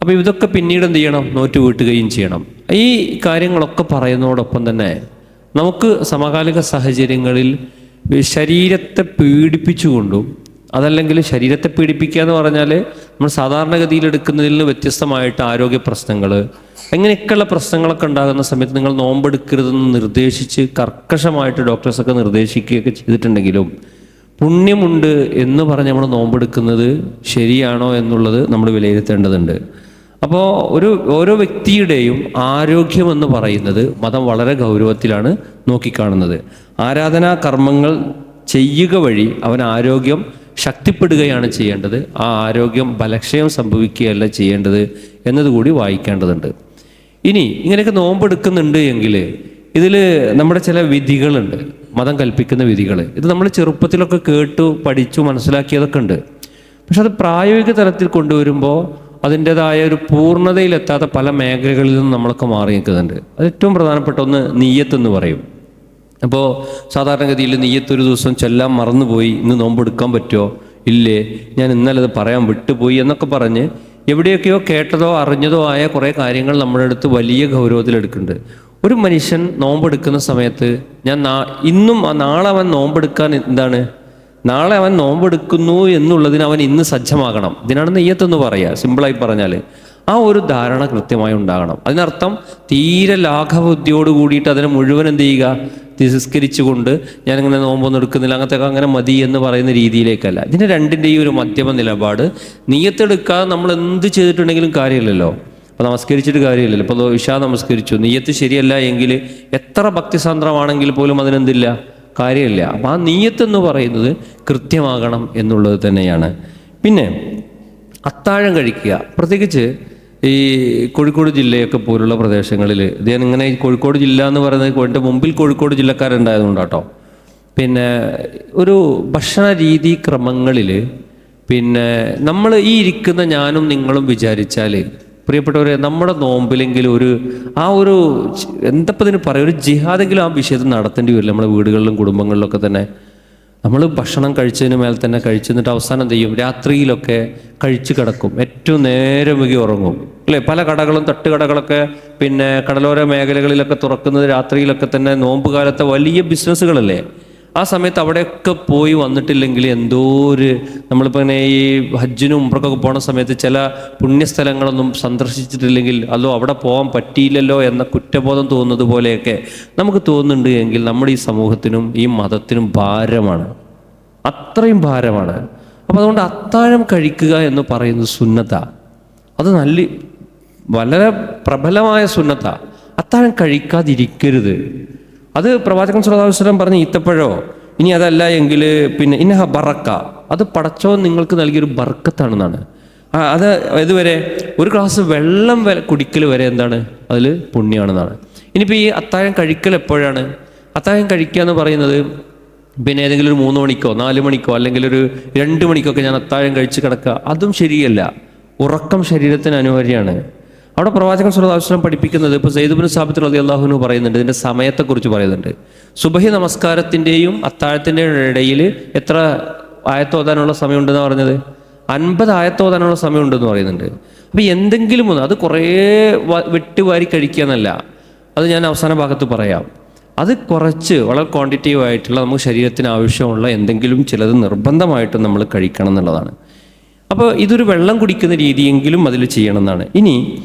അപ്പോൾ ഇതൊക്കെ പിന്നീട് എന്ത് ചെയ്യണം? നോറ്റ് വീട്ടുകയും ചെയ്യണം. ഈ കാര്യങ്ങളൊക്കെ പറയുന്നതോടൊപ്പം തന്നെ നമുക്ക് സമകാലിക സാഹചര്യങ്ങളിൽ ശരീരത്തെ പീഡിപ്പിച്ചുകൊണ്ടും, അതല്ലെങ്കിൽ ശരീരത്തെ പീഡിപ്പിക്കുക എന്ന് പറഞ്ഞാൽ നമ്മൾ സാധാരണഗതിയിൽ എടുക്കുന്നതിൽ നിന്ന് വ്യത്യസ്തമായിട്ട് ആരോഗ്യ പ്രശ്നങ്ങൾ, എങ്ങനെയൊക്കെയുള്ള പ്രശ്നങ്ങളൊക്കെ ഉണ്ടാകുന്ന സമയത്ത് നിങ്ങൾ നോമ്പെടുക്കരുതെന്ന് നിർദ്ദേശിച്ച് കർക്കശമായിട്ട് ഡോക്ടേഴ്സൊക്കെ നിർദ്ദേശിക്കുകയൊക്കെ ചെയ്തിട്ടുണ്ടെങ്കിലും പുണ്യമുണ്ട് എന്ന് പറഞ്ഞ് നമ്മൾ നോമ്പെടുക്കുന്നത് ശരിയാണോ എന്നുള്ളത് നമ്മൾ വിലയിരുത്തേണ്ടതുണ്ട്. അപ്പോൾ ഓരോ വ്യക്തിയുടെയും ആരോഗ്യമെന്ന് പറയുന്നത് മതം വളരെ ഗൗരവത്തിലാണ് നോക്കിക്കാണുന്നത്. ആരാധനാ കർമ്മങ്ങൾ ചെയ്യുക വഴി അവൻ ആരോഗ്യം ശക്തിപ്പെടുകയാണ് ചെയ്യേണ്ടത്, ആ ആരോഗ്യം ബലക്ഷയം സംഭവിക്കുകയല്ല ചെയ്യേണ്ടത് എന്നതുകൂടി വായിക്കേണ്ടതുണ്ട്. ഇനി ഇങ്ങനെയൊക്കെ നോമ്പെടുക്കുന്നുണ്ട് എങ്കിൽ ഇതിൽ നമ്മുടെ ചില വിധികളുണ്ട്, മതം കൽപ്പിക്കുന്ന വിധികൾ. ഇത് നമ്മൾ ചെറുപ്പത്തിലൊക്കെ കേട്ടു പഠിച്ചു മനസ്സിലാക്കിയതൊക്കെ ഉണ്ട്. പക്ഷെ അത് പ്രായോഗിക തലത്തിൽ കൊണ്ടുവരുമ്പോൾ അതിൻ്റെതായ ഒരു പൂർണ്ണതയിലെത്താത്ത പല മേഖലകളിൽ നിന്നും നമ്മളൊക്കെ മാറി നിൽക്കുന്നുണ്ട്. അത് ഏറ്റവും പ്രധാനപ്പെട്ട ഒന്ന് നിയ്യത്ത് എന്ന് പറയും. അപ്പോൾ സാധാരണഗതിയിൽ നിയ്യത്ത് ഒരു ദിവസം ചെല്ലാൻ മറന്നുപോയി, ഇന്ന് നോമ്പെടുക്കാൻ പറ്റുമോ ഇല്ലേ, ഞാൻ ഇന്നലെ അത് പറയാൻ വിട്ടുപോയി എന്നൊക്കെ പറഞ്ഞ് എവിടെയൊക്കെയോ കേട്ടതോ അറിഞ്ഞതോ ആയ കുറേ കാര്യങ്ങൾ നമ്മുടെ അടുത്ത് വലിയ ഗൗരവത്തിലെടുക്കുന്നുണ്ട്. ഒരു മനുഷ്യൻ നോമ്പെടുക്കുന്ന സമയത്ത് ഇന്നും നാളെ അവൻ നോമ്പെടുക്കാൻ നാളെ അവൻ നോമ്പെടുക്കുന്നു എന്നുള്ളതിന് അവൻ ഇന്ന് സജ്ജമാകണം. ഇതിനാണ് നെയ്യത്തെന്ന് പറയുക, സിമ്പിളായി പറഞ്ഞാൽ. ആ ഒരു ധാരണ കൃത്യമായി ഉണ്ടാകണം. അതിനർത്ഥം തീരെ ലാഘബുദ്ധിയോട് കൂടിയിട്ട് അതിനെ മുഴുവൻ എന്ത് ചെയ്യുക, തിരസ്കരിച്ചുകൊണ്ട് ഞാനിങ്ങനെ നോമ്പൊന്നും എടുക്കുന്നില്ല അങ്ങനത്തെ അങ്ങനെ മതി എന്ന് പറയുന്ന രീതിയിലേക്കല്ല. ഇതിൻ്റെ രണ്ടിൻ്റെയും ഒരു മധ്യമ നിലപാട്. നിയ്യത്തെടുക്കാതെ നമ്മൾ എന്ത് ചെയ്തിട്ടുണ്ടെങ്കിലും കാര്യമില്ലല്ലോ. അപ്പോൾ നമസ്കരിച്ചിട്ട് കാര്യമില്ലല്ലോ. ഇപ്പോൾ ഇശാ നമസ്കരിച്ചു, നിയ്യത്ത് ശരിയല്ല എങ്കിൽ എത്ര ഭക്തിസാന്ദ്രമാണെങ്കിൽ പോലും അതിനെന്തില്ല, കാര്യമില്ല. അപ്പം ആ നിയ്യത്ത് എന്ന് പറയുന്നത് കൃത്യമാകണം എന്നുള്ളത് തന്നെയാണ്. പിന്നെ അത്താഴം കഴിക്കുക, പ്രത്യേകിച്ച് ഈ കോഴിക്കോട് ജില്ലയൊക്കെ പോലുള്ള പ്രദേശങ്ങളിൽ, ഞാൻ ഇങ്ങനെ ഈ കോഴിക്കോട് ജില്ല എന്ന് പറയുന്നത് എൻ്റെ മുമ്പിൽ കോഴിക്കോട് ജില്ലക്കാരുണ്ടായതുകൊണ്ട് കേട്ടോ. പിന്നെ ഒരു ഭക്ഷണ രീതി ക്രമങ്ങളിൽ പിന്നെ നമ്മൾ ഈ ഇരിക്കുന്ന ഞാനും നിങ്ങളും വിചാരിച്ചാൽ, പ്രിയപ്പെട്ടവരെ, നമ്മുടെ നോമ്പിലെങ്കിലും ആ ഒരു എന്തപ്പോൾ ഇതിന് പറയുക, ഒരു ജിഹാദെങ്കിലും ആ വിഷയത്തിൽ നടത്തേണ്ടി വരില്ല. നമ്മുടെ വീടുകളിലും കുടുംബങ്ങളിലൊക്കെ തന്നെ നമ്മൾ ഭക്ഷണം കഴിച്ചതിന് മേൽ തന്നെ കഴിച്ചെന്നിട്ട് അവസാനം എന്ത് ചെയ്യും, രാത്രിയിലൊക്കെ കഴിച്ച് കിടക്കും, ഏറ്റവും നേരം വൈകി ഉറങ്ങും അല്ലേ. പല കടകളും തട്ടുകടകളൊക്കെ പിന്നെ കടലോര മേഖലകളിലൊക്കെ തുറക്കുന്നത് രാത്രിയിലൊക്കെ തന്നെ, നോമ്പ് കാലത്തെ വലിയ ബിസിനസ്സുകളല്ലേ. ആ സമയത്ത് അവിടെയൊക്കെ പോയി വന്നിട്ടില്ലെങ്കിൽ എന്തോ നമ്മളിപ്പോൾ ഇങ്ങനെ ഈ ഹജ്ജിനും ഉംറക്കൊക്കെ പോണ സമയത്ത് ചില പുണ്യസ്ഥലങ്ങളൊന്നും സന്ദർശിച്ചിട്ടില്ലെങ്കിൽ അതോ അവിടെ പോകാൻ പറ്റിയില്ലല്ലോ എന്ന കുറ്റബോധം തോന്നുന്നത് പോലെയൊക്കെ നമുക്ക് തോന്നുന്നുണ്ട് എങ്കിൽ നമ്മുടെ ഈ സമൂഹത്തിനും ഈ മതത്തിനും ഭാരമാണ്, അത്രയും ഭാരമാണ്. അപ്പോൾ അതുകൊണ്ട് അത്താഴം കഴിക്കുക എന്ന് പറയുന്നത് സുന്നത്താ. അത് വളരെ പ്രബലമായ സുന്നത്താ. അത്താഴം കഴിക്കാതിരിക്കരുത്. അത് പ്രവാചകൻ സ്വല്ലല്ലാഹു അലൈഹി വസല്ലം പറഞ്ഞ ഈത്തപ്പഴോ, ഇനി അതല്ല എങ്കിൽ പിന്നെ ഇന്നഹ ബറക്ക, അത് പടച്ചോൻ നിങ്ങൾക്ക് നൽകിയൊരു ബർക്കത്താണെന്നാണ്. അത് ഇതുവരെ ഒരു ഗ്ലാസ് വെള്ളം കുടിക്കൽ വരെ എന്താണ്, അതിൽ പുണ്യമാണെന്നാണ്. ഇനിയിപ്പോൾ ഈ അത്താഴം കഴിക്കൽ എപ്പോഴാണ്? അത്താഴം കഴിക്കുക എന്ന് പറയുന്നത് പിന്നെ ഏതെങ്കിലും ഒരു 3 മണിക്കോ 4 മണിക്കോ അല്ലെങ്കിൽ ഒരു 2 മണിക്കൊക്കെ ഞാൻ അത്താഴം കഴിച്ച് കിടക്കുക, അതും ശരിയല്ല. ഉറക്കം ശരീരത്തിന് അനിവാര്യമാണ്. അവിടെ പ്രവാചകൻ സ്വല്ലല്ലാഹു അലൈഹി വസല്ലം പഠിപ്പിക്കുന്നത്, ഇപ്പോൾ സയ്യിദ് ഇബ്നു സാബിത്ത് റളിയല്ലാഹു അൻഹു പറയുന്നുണ്ട്, ഇതിൻ്റെ സമയത്തെക്കുറിച്ച് പറയുന്നുണ്ട്. സുബഹി നമസ്കാരത്തിൻ്റെയും അത്താഴത്തിൻ്റെയും ഇടയിൽ എത്ര ആയത്തോതാനുള്ള സമയമുണ്ടെന്നാണ് പറഞ്ഞത്? 50 ആയത്തോതാനുള്ള സമയമുണ്ടെന്ന് പറയുന്നുണ്ട്. അപ്പോൾ എന്തെങ്കിലും ഒന്ന്, അത് കുറേ വെട്ടിവാരി കഴിക്കുക എന്നല്ല, അത് ഞാൻ അവസാന ഭാഗത്ത് പറയാം. അത് കുറച്ച് വളരെ ക്വാണ്ടിറ്റീവ് ആയിട്ടുള്ള നമുക്ക് ശരീരത്തിന് ആവശ്യമുള്ള എന്തെങ്കിലും ചിലത് നിർബന്ധമായിട്ടും നമ്മൾ കഴിക്കണം എന്നുള്ളതാണ്. അപ്പോൾ ഇതൊരു വെള്ളം കുടിക്കുന്ന രീതിയെങ്കിലും അതിൽ ചെയ്യണം എന്നാണ്. ഇനി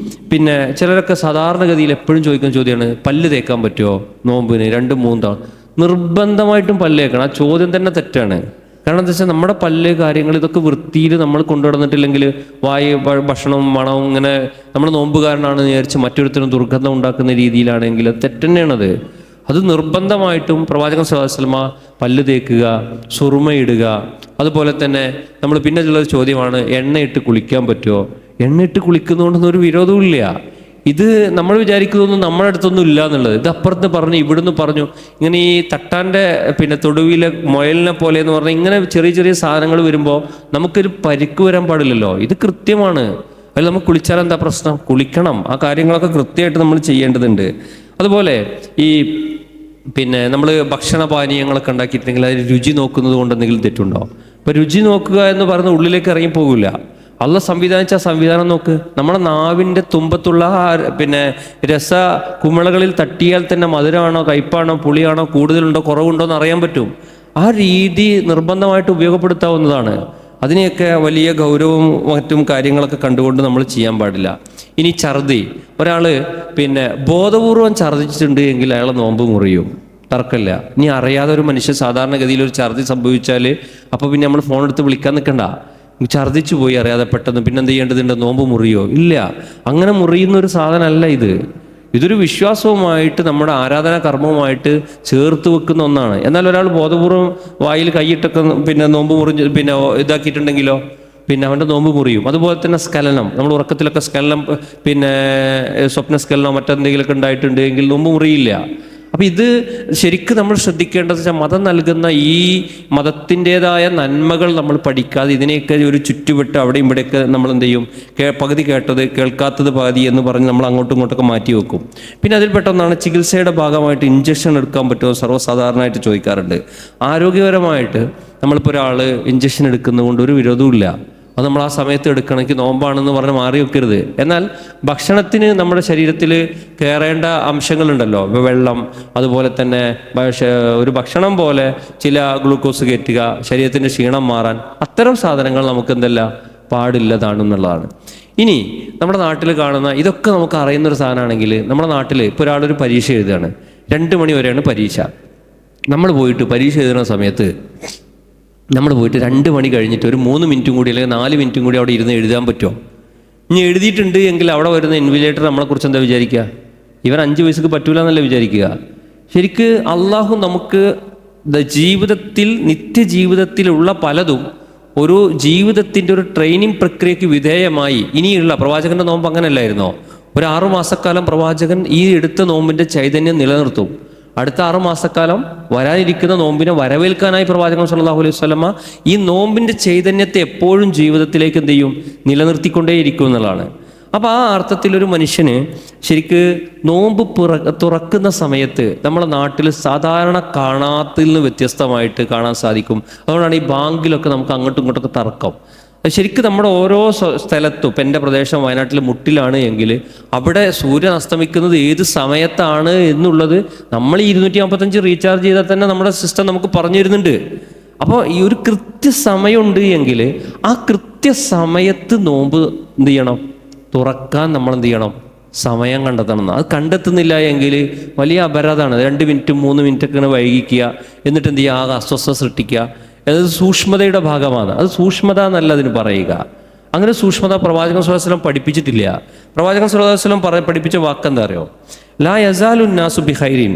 പിന്നെ ചിലരൊക്കെ സാധാരണഗതിയിൽ എപ്പോഴും ചോദിക്കുന്ന ചോദ്യമാണ്, പല്ല് തേക്കാൻ പറ്റുമോ നോമ്പിന് 2-3 തവണ? നിർബന്ധമായിട്ടും പല്ല് തേക്കണം. ആ ചോദ്യം തന്നെ തെറ്റാണ്. കാരണം എന്താ വെച്ചാൽ നമ്മുടെ പല്ല് കാര്യങ്ങൾ ഇതൊക്കെ വൃത്തിയിൽ നമ്മൾ കൊണ്ടുവന്നിട്ടില്ലെങ്കിൽ ഭക്ഷണവും മണവും ഇങ്ങനെ നമ്മൾ നോമ്പുകാരനാണെന്ന് വിചാരിച്ച് മറ്റൊരുത്തരും ദുർഗന്ധം ഉണ്ടാക്കുന്ന രീതിയിലാണെങ്കിൽ അത് തെറ്റന്നെയാണത്. അത് നിർബന്ധമായിട്ടും പ്രവാചകൻ സ്വല്ലല്ലാഹു അലൈഹി വസല്ലം പല്ല് തേക്കുക, സുറുമയിടുക, അതുപോലെ തന്നെ നമ്മൾ പിന്നെ ഉള്ളൊരു ചോദ്യമാണ്, എണ്ണയിട്ട് കുളിക്കാൻ പറ്റുമോ? എണ്ണയിട്ട് കുളിക്കുന്നതുകൊണ്ടൊന്നും ഒരു വിരോധവും ഇല്ല. ഇത് നമ്മൾ വിചാരിക്കുന്നതൊന്നും നമ്മുടെ അടുത്തൊന്നും ഇല്ല എന്നുള്ളത്. ഇത് അപ്പുറത്ത് പറഞ്ഞു, ഇവിടുന്ന് പറഞ്ഞു. ഇങ്ങനെ ഈ തട്ടാൻ്റെ പിന്നെ തൊടുവിലെ മുയലിനെ പോലെ എന്ന് പറഞ്ഞാൽ ഇങ്ങനെ ചെറിയ ചെറിയ സാധനങ്ങൾ വരുമ്പോൾ നമുക്കൊരു പരിക്ക് വരാൻ പാടില്ലല്ലോ. ഇത് കൃത്യമാണ്. അതിൽ നമുക്ക് കുളിച്ചാൽ എന്താ പ്രശ്നം? കുളിക്കണം. ആ കാര്യങ്ങളൊക്കെ കൃത്യമായിട്ട് നമ്മൾ ചെയ്യേണ്ടതുണ്ട്. അതുപോലെ ഈ പിന്നെ നമ്മൾ ഭക്ഷണപാനീയങ്ങളൊക്കെ ഉണ്ടാക്കിയിട്ടുണ്ടെങ്കിൽ അതിൽ രുചി നോക്കുന്നത് കൊണ്ട് എന്തെങ്കിലും തെറ്റുണ്ടോ? അപ്പോൾ രുചി നോക്കുക എന്ന് പറയുന്ന ഉള്ളിലേക്ക് ഇറങ്ങി പോകില്ല. അള്ള സംവിധാനിച്ച സംവിധാനം നോക്ക്. നമ്മുടെ നാവിൻ്റെ തുമ്പത്തുള്ള പിന്നെ രസ കുമിളകളിൽ തട്ടിയാൽ തന്നെ മധുരമാണോ കയ്പാണോ പുളിയാണോ കൂടുതലുണ്ടോ കുറവുണ്ടോ എന്ന് അറിയാൻ പറ്റും. ആ രീതി നിർബന്ധമായിട്ട് ഉപയോഗപ്പെടുത്താവുന്നതാണ്. അതിനെയൊക്കെ വലിയ ഗൗരവവും മറ്റും കാര്യങ്ങളൊക്കെ കണ്ടുകൊണ്ട് നമ്മൾ ചെയ്യാൻ പാടില്ല. ഇനി ഛർദി, ഒരാൾ പിന്നെ ബോധപൂർവം ഛർദിച്ചിട്ടുണ്ട് എങ്കിൽ അയാളെ നോമ്പ് മുറിയും, തർക്കമില്ല. ഇനി അറിയാതെ ഒരു മനുഷ്യൻ സാധാരണഗതിയിൽ ഒരു ഛർദി സംഭവിച്ചാൽ അപ്പോൾ പിന്നെ നമ്മൾ ഫോൺ എടുത്ത് വിളിക്കാൻ നിൽക്കണ്ട. ഛർദിച്ചു പോയി അറിയാതെ പെട്ടെന്ന്, പിന്നെ എന്ത് ചെയ്യേണ്ടതുണ്ട്? നോമ്പ് മുറിയോ? ഇല്ല. അങ്ങനെ മുറിയുന്ന ഒരു സാധനമല്ല ഇത്. ഇതൊരു വിശ്വാസവുമായിട്ട് നമ്മുടെ ആരാധനാ കർമ്മവുമായിട്ട് ചേർത്ത് വെക്കുന്ന ഒന്നാണ്. എന്നാൽ ഒരാൾ ബോധപൂർവം വായിൽ കൈയിട്ടൊക്കെ പിന്നെ നോമ്പ് മുറിഞ്ഞ് പിന്നെ ഇതാക്കിയിട്ടുണ്ടെങ്കിലോ പിന്നെ അവൻ്റെ നോമ്പ് മുറിയും. അതുപോലെ തന്നെ സ്ഖലനം, നമ്മൾ ഉറക്കത്തിലൊക്കെ സ്ഖലനം പിന്നെ സ്വപ്നസ്ഖലനോ മറ്റെന്തെങ്കിലുമൊക്കെ ഉണ്ടായിട്ടുണ്ടെങ്കിൽ നോമ്പ് മുറിയില്ല. അപ്പം ഇത് ശരിക്കും നമ്മൾ ശ്രദ്ധിക്കേണ്ടത് വെച്ചാൽ മതം നൽകുന്ന ഈ മതത്തിൻ്റെതായ നന്മകൾ നമ്മൾ പഠിക്കാതെ ഇതിനെയൊക്കെ ഒരു ചുറ്റുവിട്ട് അവിടെയും ഇവിടെയൊക്കെ നമ്മൾ എന്ത് ചെയ്യും? പകുതി കേട്ടത് കേൾക്കാത്തത് പകുതി എന്ന് പറഞ്ഞ് നമ്മൾ അങ്ങോട്ടും ഇങ്ങോട്ടൊക്കെ മാറ്റി വെക്കും. പിന്നെ അതിൽ പെട്ടെന്നാണ് ചികിത്സയുടെ ഭാഗമായിട്ട് ഇഞ്ചക്ഷൻ എടുക്കാൻ പറ്റുമോ സർവ്വസാധാരണമായിട്ട് ചോദിക്കാറുണ്ട്. ആരോഗ്യപരമായിട്ട് നമ്മളിപ്പോൾ ഒരാൾ ഇഞ്ചക്ഷൻ എടുക്കുന്നതുകൊണ്ട് ഒരു വിരോധവും ഇല്ല. അത് നമ്മൾ ആ സമയത്ത് എടുക്കണമെങ്കിൽ നോമ്പാണെന്ന് പറഞ്ഞ് മാറി വെക്കരുത്. എന്നാൽ ഭക്ഷണത്തിന് നമ്മുടെ ശരീരത്തിൽ കയറേണ്ട അംശങ്ങളുണ്ടല്ലോ, വെള്ളം, അതുപോലെ തന്നെ ഒരു ഭക്ഷണം പോലെ ചില ഗ്ലൂക്കോസ് കയറ്റുക, ശരീരത്തിൻ്റെ ക്ഷീണം മാറാൻ, അത്തരം സാധനങ്ങൾ നമുക്ക് എന്തല്ല പാടില്ലതാണെന്നുള്ളതാണ്. ഇനി നമ്മുടെ നാട്ടിൽ കാണുന്ന ഇതൊക്കെ നമുക്ക് അറിയുന്നൊരു സാധനമാണെങ്കിൽ, നമ്മുടെ നാട്ടിൽ ഇപ്പോൾ ഒരാളൊരു പരീക്ഷ എഴുതുകയാണ്, 2 മണി വരെയാണ് പരീക്ഷ. നമ്മൾ പോയിട്ട് പരീക്ഷ എഴുതുന്ന സമയത്ത് നമ്മൾ പോയിട്ട് 2 മണി കഴിഞ്ഞിട്ട് ഒരു 3 മിനിറ്റും കൂടി അല്ലെങ്കിൽ 4 മിനിറ്റും കൂടി അവിടെ ഇരുന്ന് എഴുതാൻ പറ്റുമോ? ഇനി എഴുതിയിട്ടുണ്ട് എങ്കിൽ അവിടെ വരുന്ന ഇൻവിജിലേറ്റർ നമ്മളെക്കുറിച്ച് എന്താ വിചാരിക്കുക? ഇവൻ 5 വയസ്സക്ക് പറ്റൂല എന്നല്ല വിചാരിക്കുക. ശരിക്ക് അള്ളാഹു നമുക്ക് ജീവിതത്തിൽ, നിത്യജീവിതത്തിലുള്ള പലതും ഒരു ജീവിതത്തിൻ്റെ ഒരു ട്രെയിനിങ് പ്രക്രിയയ്ക്ക് വിധേയമായി ഇനിയുള്ള പ്രവാചകൻ്റെ നോമ്പ് അങ്ങനെയല്ലായിരുന്നോ? ഒരു 6 മാസക്കാലം പ്രവാചകൻ ഈ എടുത്ത നോമ്പിൻ്റെ ചൈതന്യം നിലനിർത്തും. അടുത്ത 6 മാസക്കാലം വരാനിരിക്കുന്ന നോമ്പിനെ വരവേൽക്കാനായി പ്രവാചകൻ സല്ലല്ലാഹു അലൈഹി വസല്ലമ ഈ നോമ്പിൻ്റെ ചൈതന്യത്തെ എപ്പോഴും ജീവിതത്തിലേക്ക് എന്ത് ചെയ്യും? നിലനിർത്തിക്കൊണ്ടേയിരിക്കും എന്നുള്ളതാണ്. അപ്പോൾ ആ അർത്ഥത്തിൽ ഒരു മനുഷ്യന് ശരിക്ക് നോമ്പ് തുറക്കുന്ന സമയത്ത് നമ്മുടെ നാട്ടിൽ സാധാരണ കാണാത്തിൽ നിന്ന് വ്യത്യസ്തമായിട്ട് കാണാൻ സാധിക്കും. അതുകൊണ്ടാണ് ഈ ബാങ്കിലൊക്കെ നമുക്ക് അങ്ങോട്ടും ഇങ്ങോട്ടൊക്കെ തർക്കം. ശരിക്കും നമ്മുടെ ഓരോ സ്ഥലത്തും, ഇപ്പം എൻ്റെ പ്രദേശം വയനാട്ടിൽ മുട്ടിലാണ് എങ്കിൽ അവിടെ സൂര്യൻ അസ്തമിക്കുന്നത് ഏത് സമയത്താണ് എന്നുള്ളത് നമ്മൾ 255 റീചാർജ് ചെയ്താൽ തന്നെ നമ്മുടെ സിസ്റ്റം നമുക്ക് പറഞ്ഞു തരുന്നുണ്ട്. അപ്പോൾ ഈ ഒരു കൃത്യസമയമുണ്ട് എങ്കിൽ ആ കൃത്യസമയത്ത് നോമ്പ് എന്ത് ചെയ്യണം? തുറക്കാൻ നമ്മൾ എന്ത് ചെയ്യണം? സമയം കണ്ടെത്തണം. അത് കണ്ടെത്തുന്നില്ല എങ്കിൽ വലിയ അപരാധമാണ്. 2 മിനിറ്റും 3 മിനിറ്റൊക്കെ ഇങ്ങനെ വൈകിക്കുക, എന്നിട്ട് എന്ത് ചെയ്യുക? ആകെ അസ്വസ്ഥത സൃഷ്ടിക്കുക. അത് സൂക്ഷ്മതയുടെ ഭാഗമാണ്. അത് സൂക്ഷ്മത എന്നല്ല അതിന് പറയുക. അങ്ങനെ സൂക്ഷ്മത പ്രവാചകൻ സ്വല്ലല്ലാഹു അലൈഹി വസല്ലം പഠിപ്പിച്ചിട്ടില്ല. പ്രവാചകൻ സ്വല്ലല്ലാഹു അലൈഹി വസല്ലം പഠിപ്പിച്ച വാക്കെന്താ അറിയോ? ലാ യസാലുന്നാസു ബിഖൈരിൻ.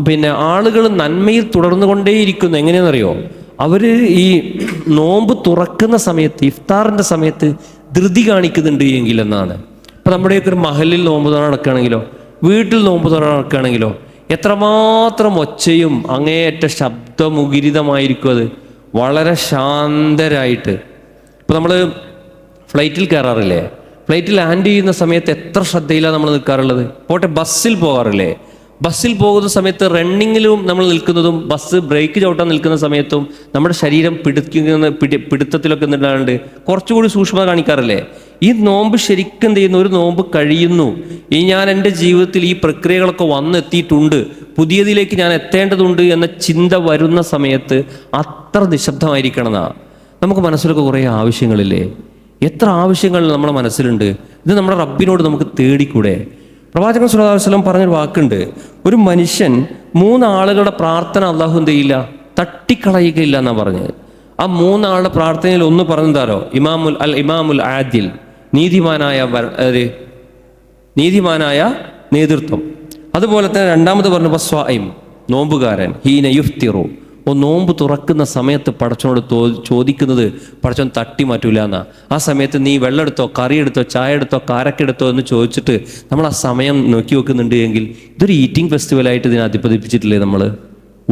പിന്നെ ആളുകൾ നന്മയിൽ തുടർന്നു കൊണ്ടേയിരിക്കുന്നു. എങ്ങനെയാണെന്നറിയോ? അവർ ഈ നോമ്പ് തുറക്കുന്ന സമയത്ത്, ഇഫ്താറിൻ്റെ സമയത്ത് ധൃതി കാണിക്കുന്നുണ്ട് എങ്കിൽ എന്നാണ്. ഇപ്പം നമ്മുടെയൊക്കെ ഒരു മഹലിൽ നോമ്പ് തുറ നടക്കുകയാണെങ്കിലോ, വീട്ടിൽ നോമ്പ് തുറ നടക്കുകയാണെങ്കിലോ എത്രമാത്രം ഒച്ചയും അങ്ങേയറ്റ ശബ്ദമുഖരിതമായിരിക്കും. അത് വളരെ ശാന്തരായിട്ട്. ഇപ്പോൾ നമ്മൾ ഫ്ലൈറ്റിൽ കയറാറില്ലേ? ഫ്ലൈറ്റ് ലാൻഡ് ചെയ്യുന്ന സമയത്ത് എത്ര ശ്രദ്ധയിലാണ് നമ്മൾ നിൽക്കാറുള്ളത്? പോട്ടെ, ബസ്സിൽ പോകാറില്ലേ? ബസ്സിൽ പോകുന്ന സമയത്ത് റണ്ണിങ്ങിലും നമ്മൾ നിൽക്കുന്നതും ബസ് ബ്രേക്ക് ചവിട്ടാൻ നിൽക്കുന്ന സമയത്തും നമ്മുടെ ശരീരം പിടുത്തത്തിലൊക്കെ നിന്നിട്ടാണ്ട് കുറച്ചുകൂടി സൂക്ഷ്മത കാണിക്കാറില്ലേ? ഈ നോമ്പ് ശരിക്കും എന്ത് ചെയ്യുന്നു? ഒരു നോമ്പ് കഴിയുന്നു, ഈ ഞാൻ എൻ്റെ ജീവിതത്തിൽ ഈ പ്രക്രിയകളൊക്കെ വന്നെത്തിയിട്ടുണ്ട്, പുതിയതിലേക്ക് ഞാൻ എത്തേണ്ടതുണ്ട് എന്ന ചിന്ത വരുന്ന സമയത്ത് അത്ര നിശബ്ദമായിരിക്കണം എന്നാ. നമുക്ക് മനസ്സിലൊക്കെ കുറേ ആവശ്യങ്ങളില്ലേ? എത്ര ആവശ്യങ്ങൾ നമ്മുടെ മനസ്സിലുണ്ട്. ഇത് നമ്മുടെ റബ്ബിനോട് നമുക്ക് തേടിക്കൂടെ? പ്രവാചകൻ സല്ലല്ലാഹു അലൈഹി വസല്ലം പറഞ്ഞൊരു വാക്കുണ്ട്, ഒരു മനുഷ്യൻ 3 ആളുകളുടെ പ്രാർത്ഥന അള്ളാഹു എന്ത് ചെയ്യില്ല? തട്ടിക്കളയുകയില്ല എന്നാണ് പറഞ്ഞത്. ആ 3 ആളുടെ പ്രാർത്ഥനയിൽ ഒന്ന് പറഞ്ഞതാരോ? ഇമാമുൽ ആദിൽ, നീതിമാനായ നേതൃത്വം. അതുപോലെ തന്നെ രണ്ടാമത് പറഞ്ഞു വസ്വായിം, നോമ്പുകാരൻ, ഹീന യുഫ്തിറു, നോമ്പ് തുറക്കുന്ന സമയത്ത് പടച്ചോനോട് ചോദിക്കുന്നത് പടച്ചോൻ തട്ടി മാറ്റൂല എന്നാ. ആ സമയത്ത് നീ വെള്ളം എടുത്തോ, കറി എടുത്തോ, ചായ എടുത്തോ, കാരക്കെടുത്തോ എന്ന് ചോദിച്ചിട്ട് നമ്മൾ ആ സമയം നോക്കി വെക്കുന്നുണ്ട് എങ്കിൽ ഇതൊരു ഈറ്റിംഗ് ഫെസ്റ്റിവലായിട്ട് ഇതിനെ അധിപതിപ്പിച്ചിട്ടില്ലേ? നമ്മൾ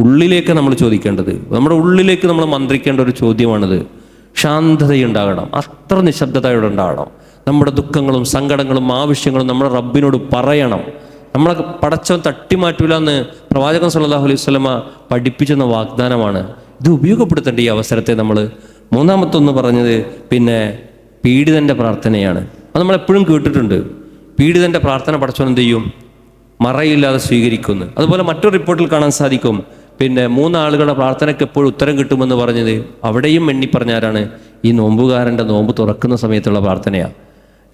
ഉള്ളിലേക്ക് നമ്മൾ ചോദിക്കേണ്ടത്, നമ്മുടെ ഉള്ളിലേക്ക് നമ്മൾ മന്ത്രിക്കേണ്ട ഒരു ചോദ്യമാണിത്. ശാന്തതയുണ്ടാകണം, അത്ര നിശബ്ദതയോടെ ഉണ്ടാകണം. നമ്മുടെ ദുഃഖങ്ങളും സങ്കടങ്ങളും ആവശ്യങ്ങളും നമ്മുടെ റബ്ബിനോട് പറയണം. നമ്മളെ പടച്ചവൻ തട്ടിമാറ്റൂല എന്ന് പ്രവാചകൻ സല്ലല്ലാഹു അലൈഹി വസല്ലമ പഠിപ്പിച്ചെന്ന വാഗ്ദാനമാണ്. ഇത് ഉപയോഗപ്പെടുത്തേണ്ട ഈ അവസരത്തെ നമ്മൾ. മൂന്നാമത്തൊന്ന് പറഞ്ഞത് പിന്നെ പീഡിതൻ്റെ പ്രാർത്ഥനയാണ്. അത് നമ്മളെപ്പോഴും കേട്ടിട്ടുണ്ട്. പീഡിതൻ്റെ പ്രാർത്ഥന പടച്ചവൻ എന്ത് ചെയ്യും? മറയില്ലാതെ സ്വീകരിക്കുന്നു. അതുപോലെ മറ്റൊരു റിപ്പോർട്ടിൽ കാണാൻ സാധിക്കും, പിന്നെ 3 ആളുകളുടെ പ്രാർത്ഥനയ്ക്ക് എപ്പോഴും ഉത്തരം കിട്ടുമെന്ന് പറഞ്ഞത് അവിടെയും എണ്ണി പറഞ്ഞാരാണ്? ഈ നോമ്പുകാരൻ്റെ നോമ്പ് തുറക്കുന്ന സമയത്തുള്ള പ്രാർത്ഥനയാണ്.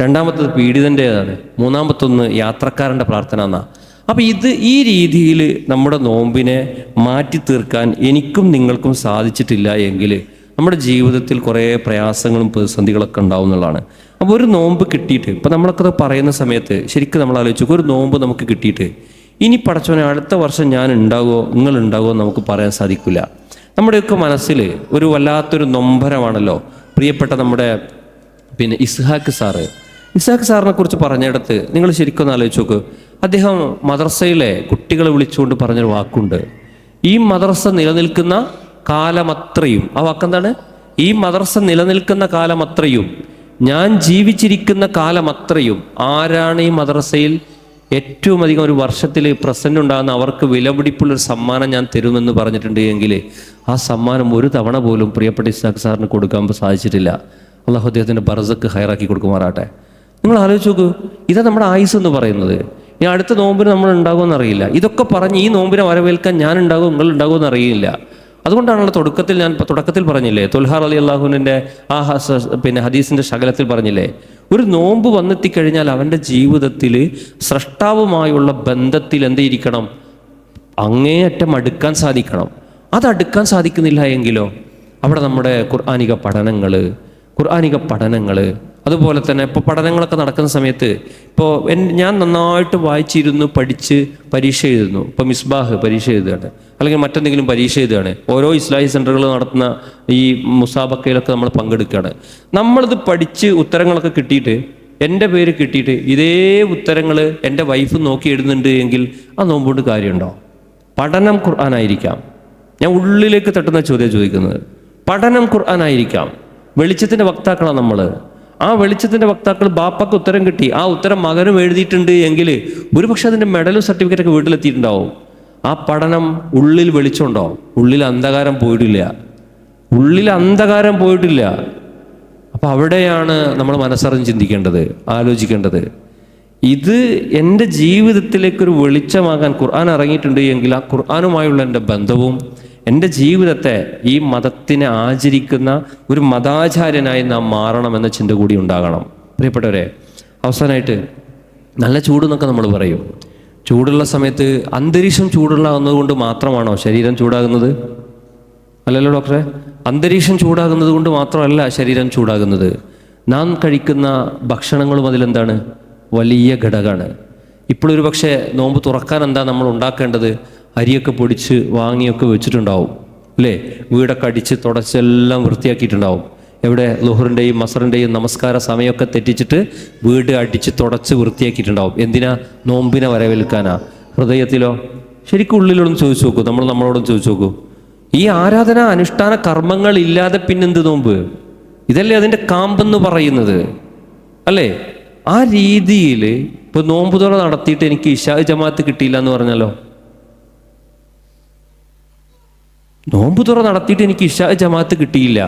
രണ്ടാമത്തത് പീഡിതൻ്റേതാണ്. മൂന്നാമത്തൊന്ന് യാത്രക്കാരൻ്റെ പ്രാർത്ഥന എന്നാ. അപ്പം ഈ രീതിയിൽ നമ്മുടെ നോമ്പിനെ മാറ്റി തീർക്കാൻ എനിക്കും നിങ്ങൾക്കും സാധിച്ചിട്ടില്ല എങ്കിൽ നമ്മുടെ ജീവിതത്തിൽ കുറേ പ്രയാസങ്ങളും പ്രതിസന്ധികളൊക്കെ ഉണ്ടാവും എന്നുള്ളതാണ്. അപ്പോൾ ഒരു നോമ്പ് കിട്ടിയിട്ട്, ഇപ്പം നമ്മളൊക്കെ പറയുന്ന സമയത്ത് ശരിക്കും നമ്മൾ ആലോചിച്ചു, ഒരു നോമ്പ് നമുക്ക് കിട്ടിയിട്ട് ഇനി പടച്ചോനെ അടുത്ത വർഷം ഞാൻ ഉണ്ടാകുമോ, നിങ്ങൾ ഉണ്ടാകുമോ എന്ന് നമുക്ക് പറയാൻ സാധിക്കില്ല. നമ്മുടെയൊക്കെ മനസ്സിൽ ഒരു വല്ലാത്തൊരു നൊമ്പരമാണല്ലോ. പ്രിയപ്പെട്ട നമ്മുടെ പിന്നെ ഇസ്ഹാഖ് സാറിനെ കുറിച്ച് പറഞ്ഞിടത്ത് നിങ്ങൾ ശരിക്കും ഒന്ന് ആലോചിച്ച് നോക്ക്. അദ്ദേഹം മദ്രസയിലെ കുട്ടികളെ വിളിച്ചുകൊണ്ട് പറഞ്ഞൊരു വാക്കുണ്ട്, ഈ മദ്രസ നിലനിൽക്കുന്ന കാലമത്രയും, ആ വാക്കെന്താണ്? ഈ മദ്രസ നിലനിൽക്കുന്ന കാലമത്രയും, ഞാൻ ജീവിച്ചിരിക്കുന്ന കാലമത്രയും ആരാണ് ഈ മദ്രസയിൽ ഏറ്റവും അധികം ഒരു വർഷത്തിൽ പ്രസന്റ് ഉണ്ടാകുന്ന അവർക്ക് വിലപിടിപ്പുള്ളൊരു സമ്മാനം ഞാൻ തരുമെന്ന് പറഞ്ഞിട്ടുണ്ട് എങ്കിൽ ആ സമ്മാനം ഒരു തവണ പോലും പ്രിയപ്പെട്ട ഇസ്ഹാഖ് സാറിന് കൊടുക്കാൻ സാധിച്ചിട്ടില്ല. അള്ളാഹു അദ്ദേഹത്തിൻ്റെ ബർസക്ക് ഹൈറാക്കി കൊടുക്കുമാറാട്ടെ. നിങ്ങൾ ആലോചിച്ച് നോക്കൂ, ഇതാ നമ്മുടെ ആയുസ് എന്ന് പറയുന്നത്. ഇനി അടുത്ത നോമ്പിന് നമ്മൾ ഉണ്ടാകുമെന്ന് അറിയില്ല. ഇതൊക്കെ പറഞ്ഞ് ഈ നോമ്പിനെ വരവേൽക്കാൻ ഞാൻ ഉണ്ടാകും, നിങ്ങൾ ഉണ്ടാകുമെന്ന് അറിയില്ല. അതുകൊണ്ടാണല്ലോ തുടക്കത്തിൽ പറഞ്ഞില്ലേ, തുൽഹ റളിയല്ലാഹുവിൻ്റെ ആ ഹദീസിൻ്റെ ശകലത്തിൽ പറഞ്ഞില്ലേ, ഒരു നോമ്പ് വന്നെത്തിക്കഴിഞ്ഞാൽ അവൻ്റെ ജീവിതത്തിൽ സ്രഷ്ടാവുമായുള്ള ബന്ധത്തിൽ എന്തിരിക്കണം, അങ്ങേയറ്റം അടുക്കാൻ സാധിക്കണം. അതടുക്കാൻ സാധിക്കുന്നില്ല എങ്കിലോ അവിടെ നമ്മുടെ ഖുർആനിക പഠനങ്ങൾ അതുപോലെ തന്നെ ഇപ്പോൾ പഠനങ്ങളൊക്കെ നടക്കുന്ന സമയത്ത് ഇപ്പോൾ ഞാൻ നന്നായിട്ട് വായിച്ചിരുന്നു, പഠിച്ച് പരീക്ഷ എഴുതുന്നു. ഇപ്പോൾ മിസ്ബാഹ് പരീക്ഷ എഴുതുകയാണ്, അല്ലെങ്കിൽ മറ്റെന്തെങ്കിലും പരീക്ഷ എഴുതുകയാണ്. ഓരോ ഇസ്ലാഹി സെൻ്ററുകൾ നടത്തുന്ന ഈ മുസാബക്കയിലൊക്കെ നമ്മൾ പങ്കെടുക്കുകയാണ്. നമ്മളിത് പഠിച്ച് ഉത്തരങ്ങളൊക്കെ കിട്ടിയിട്ട്, എൻ്റെ പേര് കിട്ടിയിട്ട് ഇതേ ഉത്തരങ്ങൾ എൻ്റെ വൈഫ് നോക്കി എഴുതുന്നുണ്ട് എങ്കിൽ ആ നോമ്പുകൊണ്ട് കാര്യമുണ്ടോ? പഠനം ഖുർആനായിരിക്കാം. ഞാൻ ഉള്ളിലേക്ക് തട്ടുന്ന ചോദ്യം ചോദിക്കുന്നത്, പഠനം ഖുർആനായിരിക്കാം. വെളിച്ചത്തിൻ്റെ വക്താക്കളാണ് നമ്മൾ. ആ വെളിച്ചത്തിൻ്റെ വക്താക്കൾ ബാപ്പക്ക് ഉത്തരം കിട്ടി, ആ ഉത്തരം മകനും എഴുതിയിട്ടുണ്ട് എങ്കിൽ ഒരുപക്ഷെ അതിൻ്റെ മെഡലും സർട്ടിഫിക്കറ്റൊക്കെ വീട്ടിലെത്തിയിട്ടുണ്ടാവും. ആ പഠനം ഉള്ളിൽ വെളിച്ചമുണ്ടോ? ഉള്ളിൽ അന്ധകാരം പോയിട്ടില്ല. അപ്പോൾ അവിടെയാണ് നമ്മൾ മനസ്സറിഞ്ഞ് ചിന്തിക്കേണ്ടത്, ആലോചിക്കേണ്ടത്. ഇത് എൻ്റെ ജീവിതത്തിലേക്കൊരു വെളിച്ചമാകാൻ ഖുർആൻ ഇറങ്ങിയിട്ടുണ്ട് എങ്കിൽ ആ ഖുർആനുമായുള്ള എൻ്റെ ബന്ധവും എൻ്റെ ജീവിതത്തെ ഈ മതത്തിനെ ആചരിക്കുന്ന ഒരു മതാചാര്യനായി നാം മാറണമെന്ന ചിന്ത കൂടി ഉണ്ടാകണം. പ്രിയപ്പെട്ടവരെ, അവസാനമായിട്ട് നല്ല ചൂടെന്നൊക്കെ നമ്മൾ പറയും. ചൂടുള്ള സമയത്ത് അന്തരീക്ഷം ചൂടുള്ളാകുന്നത് കൊണ്ട് മാത്രമാണോ ശരീരം ചൂടാകുന്നത്? അല്ലല്ലോ ഡോക്ടറെ, അന്തരീക്ഷം ചൂടാകുന്നത് കൊണ്ട് മാത്രമല്ല ശരീരം ചൂടാകുന്നത്. നാം കഴിക്കുന്ന ഭക്ഷണങ്ങളും അതിലെന്താണ് വലിയ ഘടകമാണ്. ഇപ്പോഴൊരു പക്ഷേ നോമ്പ് തുറക്കാൻ എന്താ നമ്മൾ ഉണ്ടാക്കേണ്ടത്? അരിയൊക്കെ പൊടിച്ച് വാങ്ങിയൊക്കെ വെച്ചിട്ടുണ്ടാവും അല്ലേ? വീടൊക്കെ അടിച്ച് തുടച്ചെല്ലാം വൃത്തിയാക്കിയിട്ടുണ്ടാവും. എവിടെ ളുഹറിൻ്റെയും മസറിൻ്റെയും നമസ്കാര സമയമൊക്കെ തെറ്റിച്ചിട്ട് വീട് അടിച്ച് തുടച്ച് വൃത്തിയാക്കിയിട്ടുണ്ടാവും. എന്തിനാ? നോമ്പിനെ വരവേൽക്കാനാ. ഹൃദയത്തിലോ? ശരിക്കും ഉള്ളിലോടൊന്ന് ചോദിച്ചു നോക്കൂ, നമ്മളോടൊന്ന് ചോദിച്ചു നോക്കൂ. ഈ ആരാധന അനുഷ്ഠാന കർമ്മങ്ങൾ ഇല്ലാതെ പിന്നെന്ത് നോമ്പ്? ഇതല്ലേ അതിൻ്റെ കാമ്പെന്ന് പറയുന്നത്, അല്ലേ? ആ രീതിയിൽ ഇപ്പോൾ നോമ്പ് തുറ നടത്തിയിട്ട് എനിക്ക് ഇശാ ജമാഅത്ത് കിട്ടിയില്ല എന്ന് പറഞ്ഞാലോ? നോമ്പ് തുറ നടത്തിയിട്ട് എനിക്ക് ഇശാ ജമാഅത്ത് കിട്ടിയില്ല,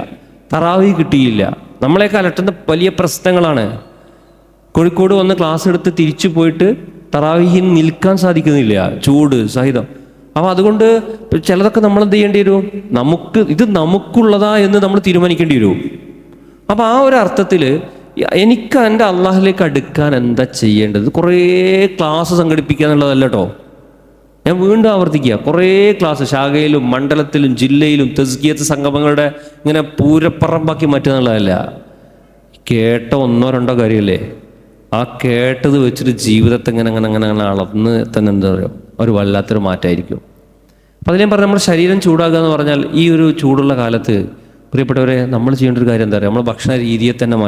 തറാവീഹ് കിട്ടിയില്ല, നമ്മളെയൊക്കെ അലട്ടുന്ന വലിയ പ്രശ്നങ്ങളാണ്. കോഴിക്കോട് വന്ന് ക്ലാസ് എടുത്ത് തിരിച്ചു പോയിട്ട് തറാവീഹിൽ നിൽക്കാൻ സാധിക്കുന്നില്ല, ചൂട് സഹിതം. അപ്പോൾ അതുകൊണ്ട് ചിലതൊക്കെ നമ്മൾ എന്ത് ചെയ്യേണ്ടി വരും? ഇത് നമുക്കുള്ളതാ എന്ന് നമ്മൾ തീരുമാനിക്കേണ്ടി വരും. അപ്പോൾ ആ ഒരു അർത്ഥത്തിൽ എനിക്ക് എൻ്റെ അള്ളാഹിലേക്ക് അടുക്കാൻ എന്താ ചെയ്യേണ്ടത്? കുറേ ക്ലാസ് സംഘടിപ്പിക്കുക എന്നുള്ളതല്ല കേട്ടോ. ഞാൻ വീണ്ടും ആവർത്തിക്കുക, കുറേ ക്ലാസ് ശാഖയിലും മണ്ഡലത്തിലും ജില്ലയിലും തസ്കിയത്ത് സംഗമങ്ങളുടെ ഇങ്ങനെ പൂരപ്പറമ്പാക്കി മാറ്റുക എന്നുള്ളതല്ല. കേട്ട ഒന്നോ രണ്ടോ കാര്യമല്ലേ, ആ കേട്ടത് വെച്ചിട്ട് ജീവിതത്തെ അങ്ങനെ അളന്ന് തന്നെ എന്താ പറയുക, ഒരു വല്ലാത്തൊരു മാറ്റമായിരിക്കും. അപ്പം അതിലേം പറഞ്ഞാൽ നമ്മുടെ ശരീരം ചൂടാകുക എന്ന് പറഞ്ഞാൽ ഈ ഒരു ചൂടുള്ള കാലത്ത് പ്രിയപ്പെട്ടവരെ നമ്മൾ ചെയ്യേണ്ട ഒരു കാര്യം എന്താ പറയുക, നമ്മൾ ഭക്ഷണ രീതിയെ തന്നെ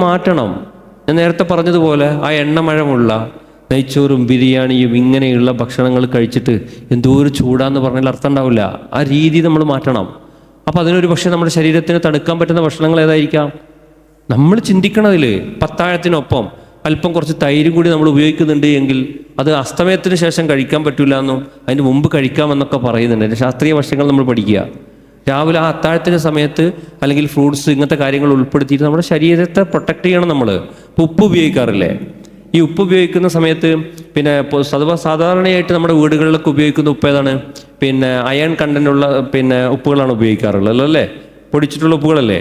മാറ്റണം. ഞാൻ നേരത്തെ പറഞ്ഞതുപോലെ ആ എണ്ണമഴമുള്ള നെയ്ച്ചോറും ബിരിയാണിയും ഇങ്ങനെയുള്ള ഭക്ഷണങ്ങൾ കഴിച്ചിട്ട് എന്തോ ഒരു ചൂടാന്ന് പറഞ്ഞാൽ അർത്ഥം ഉണ്ടാവില്ല. ആ രീതി നമ്മൾ മാറ്റണം. അപ്പം അതിനൊരു പക്ഷേ നമ്മുടെ ശരീരത്തിന് തണുക്കാൻ പറ്റുന്ന ഭക്ഷണങ്ങൾ ഏതായിരിക്കാം? നമ്മൾ ചിന്തിക്കണതിൽ പത്താഴത്തിനൊപ്പം അല്പം കുറച്ച് തൈരും കൂടി നമ്മൾ ഉപയോഗിക്കുന്നുണ്ട് എങ്കിൽ അത് അസ്തമയത്തിന് ശേഷം കഴിക്കാൻ പറ്റില്ല എന്നും അതിന് മുമ്പ് കഴിക്കാമെന്നൊക്കെ പറയുന്നുണ്ട്. അതിൻ്റെ ശാസ്ത്രീയ വശങ്ങൾ നമ്മൾ പഠിക്കുക. രാവിലെ ആ അത്താഴത്തിൻ്റെ സമയത്ത് അല്ലെങ്കിൽ ഫ്രൂട്ട്സ് ഇങ്ങനത്തെ കാര്യങ്ങൾ ഉൾപ്പെടുത്തിയിട്ട് നമ്മുടെ ശരീരത്തെ പ്രൊട്ടക്റ്റ് ചെയ്യണം. നമ്മൾ ഇപ്പോൾ ഉപ്പ് ഉപയോഗിക്കാറില്ലേ? ഈ ഉപ്പ് ഉപയോഗിക്കുന്ന സമയത്ത് പിന്നെ സാധാരണയായിട്ട് നമ്മുടെ വീടുകളിലൊക്കെ ഉപയോഗിക്കുന്ന ഉപ്പ് ഏതാണ്? അയൺ കണ്ടൻ്റുള്ള ഉപ്പുകളാണ് ഉപയോഗിക്കാറുള്ളത് അല്ലേ? പൊടിച്ചിട്ടുള്ള ഉപ്പുകളല്ലേ?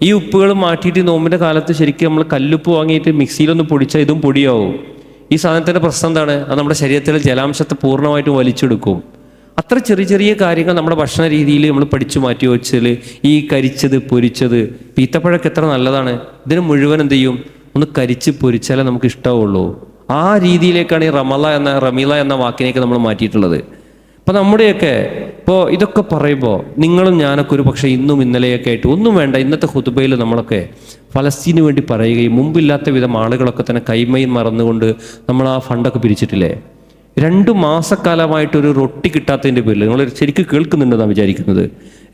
ഈ ഉപ്പുകൾ മാറ്റിയിട്ട് നോമ്പിൻ്റെ കാലത്ത് ശരിക്കും നമ്മൾ കല്ലുപ്പ് വാങ്ങിയിട്ട് മിക്സിയിലൊന്ന് പൊടിച്ചാൽ ഇതും പൊടിയാവും. ഈ സാധനത്തിൻ്റെ പ്രശ്നം എന്താണ്? അത് നമ്മുടെ ശരീരത്തിലെ ജലാംശത്തെ പൂർണ്ണമായിട്ടും വലിച്ചെടുക്കും. അത്ര ചെറിയ ചെറിയ കാര്യങ്ങൾ നമ്മുടെ ഭക്ഷണ രീതിയിൽ നമ്മൾ പഠിച്ചു മാറ്റി വെച്ചാൽ ഈ കരിച്ചത് പൊരിച്ചത് ഈത്തപ്പഴമൊക്കെ എത്ര നല്ലതാണ്. ഇതിന് മുഴുവൻ എന്ത് ചെയ്യും? ഒന്ന് കരിച്ച് പൊരിച്ചാലേ നമുക്ക് ഇഷ്ടമുള്ളൂ. ആ രീതിയിലേക്കാണ് ഈ റമീല എന്ന വാക്കിനെയൊക്കെ നമ്മൾ മാറ്റിയിട്ടുള്ളത്. അപ്പോൾ നമ്മുടെയൊക്കെ ഇപ്പോൾ ഇതൊക്കെ പറയുമ്പോൾ നിങ്ങളും ഞാനൊക്കെ ഒരു പക്ഷേ ഇന്നും ഇന്നലെയൊക്കെ ആയിട്ട് ഒന്നും വേണ്ട, ഇന്നത്തെ ഖുതുബയിൽ നമ്മളൊക്കെ ഫലസ്തീന് വേണ്ടി പറയുകയും മുമ്പില്ലാത്ത വിധം ആളുകളൊക്കെ തന്നെ കൈമയിൽ മറന്നുകൊണ്ട് നമ്മൾ ആ ഫണ്ടൊക്കെ പിരിച്ചിട്ടില്ലേ? 2 മാസക്കാലമായിട്ടൊരു റൊട്ടി കിട്ടാത്തതിൻ്റെ പേരിൽ, നിങ്ങൾ ശരിക്കും കേൾക്കുന്നുണ്ടെന്നാണ് വിചാരിക്കുന്നത്,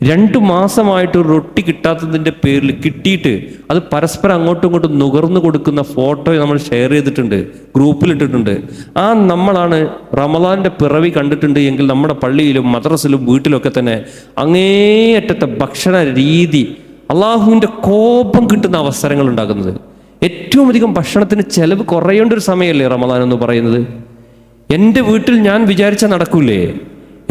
2 മാസമായിട്ട് ഒരു റൊട്ടി കിട്ടാത്തതിൻ്റെ പേരിൽ കിട്ടിയിട്ട് അത് പരസ്പരം അങ്ങോട്ടും ഇങ്ങോട്ടും നുകർന്നു കൊടുക്കുന്ന ഫോട്ടോ നമ്മൾ ഷെയർ ചെയ്തിട്ടുണ്ട്, ഗ്രൂപ്പിലിട്ടിട്ടുണ്ട്. നമ്മളാണ് റമദാൻ്റെ പിറവി കണ്ടിട്ടുണ്ട് എങ്കിൽ നമ്മുടെ പള്ളിയിലും മദ്രസിലും വീട്ടിലൊക്കെ തന്നെ അങ്ങേയറ്റത്തെ ഭക്ഷണ രീതി, അള്ളാഹുവിൻ്റെ കോപം കിട്ടുന്ന അവസരങ്ങൾ ഉണ്ടാക്കുന്നത്. ഏറ്റവും അധികം ഭക്ഷണത്തിന് ചെലവ് കുറയേണ്ട ഒരു സമയമല്ലേ റമദാൻ എന്ന് പറയുന്നത്. എൻ്റെ വീട്ടിൽ ഞാൻ വിചാരിച്ചാൽ നടക്കൂലേ?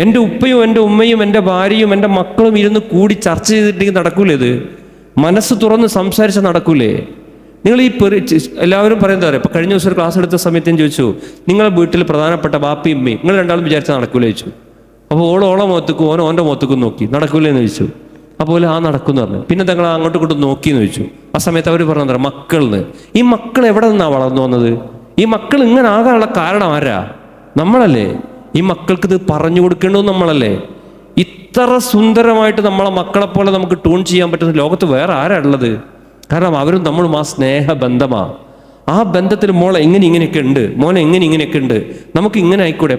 എൻ്റെ ഉപ്പയും എൻ്റെ ഉമ്മയും എൻ്റെ ഭാര്യയും എൻ്റെ മക്കളും ഇരുന്ന് കൂടി ചർച്ച ചെയ്തിട്ടുണ്ടെങ്കിൽ നടക്കൂലേ? ഇത് മനസ്സ് തുറന്ന് സംസാരിച്ചാൽ നടക്കൂലേ? നിങ്ങൾ എല്ലാവരും പറയുന്നത് അറിയാം. ഇപ്പം കഴിഞ്ഞ ദിവസം ഒരു ക്ലാസ് എടുത്ത സമയത്ത് ഞാൻ ചോദിച്ചു, നിങ്ങളെ വീട്ടിൽ പ്രധാനപ്പെട്ട ബാപ്പയും ഉമ്മയും നിങ്ങൾ രണ്ടാളും വിചാരിച്ചാൽ നടക്കൂലേ ചോദിച്ചു. അപ്പോൾ ഓളെ മുഖത്തേക്കും ഓൻ്റെ മുഖത്തേക്കും നോക്കി, നടക്കൂലേ എന്ന് ചോദിച്ചു. അപ്പോൾ നടക്കുമെന്ന് പറഞ്ഞു. പിന്നെ തങ്ങൾ അങ്ങോട്ടും ഇങ്ങോട്ടും നോക്കിയെന്ന് ചോദിച്ചു. ആ സമയത്ത് അവർ പറഞ്ഞാൽ മക്കളെന്ന്. ഈ മക്കൾ എവിടെ നിന്നാണ് വളർന്നു വന്നത്? ഈ മക്കൾ ഇങ്ങനെ ആകാനുള്ള കാരണം ആരാ? നമ്മളല്ലേ. ഈ മക്കൾക്ക് ഇത് പറഞ്ഞു കൊടുക്കേണ്ടത് നമ്മളല്ലേ. ഇത്ര സുന്ദരമായിട്ട് നമ്മളെ മക്കളെപ്പോലെ നമുക്ക് ട്യൂൺ ചെയ്യാൻ പറ്റുന്ന ലോകത്ത് വേറെ ആരാ ഉള്ളത്? കാരണം അവരും നമ്മളും ആ സ്നേഹബന്ധമാണ്. ആ ബന്ധത്തിൽ മോളെ ഇങ്ങനെയൊക്കെ ഉണ്ട്, മോനെ ഇങ്ങനെയൊക്കെ ഉണ്ട്, നമുക്ക് ഇങ്ങനെ ആയിക്കൂടെ?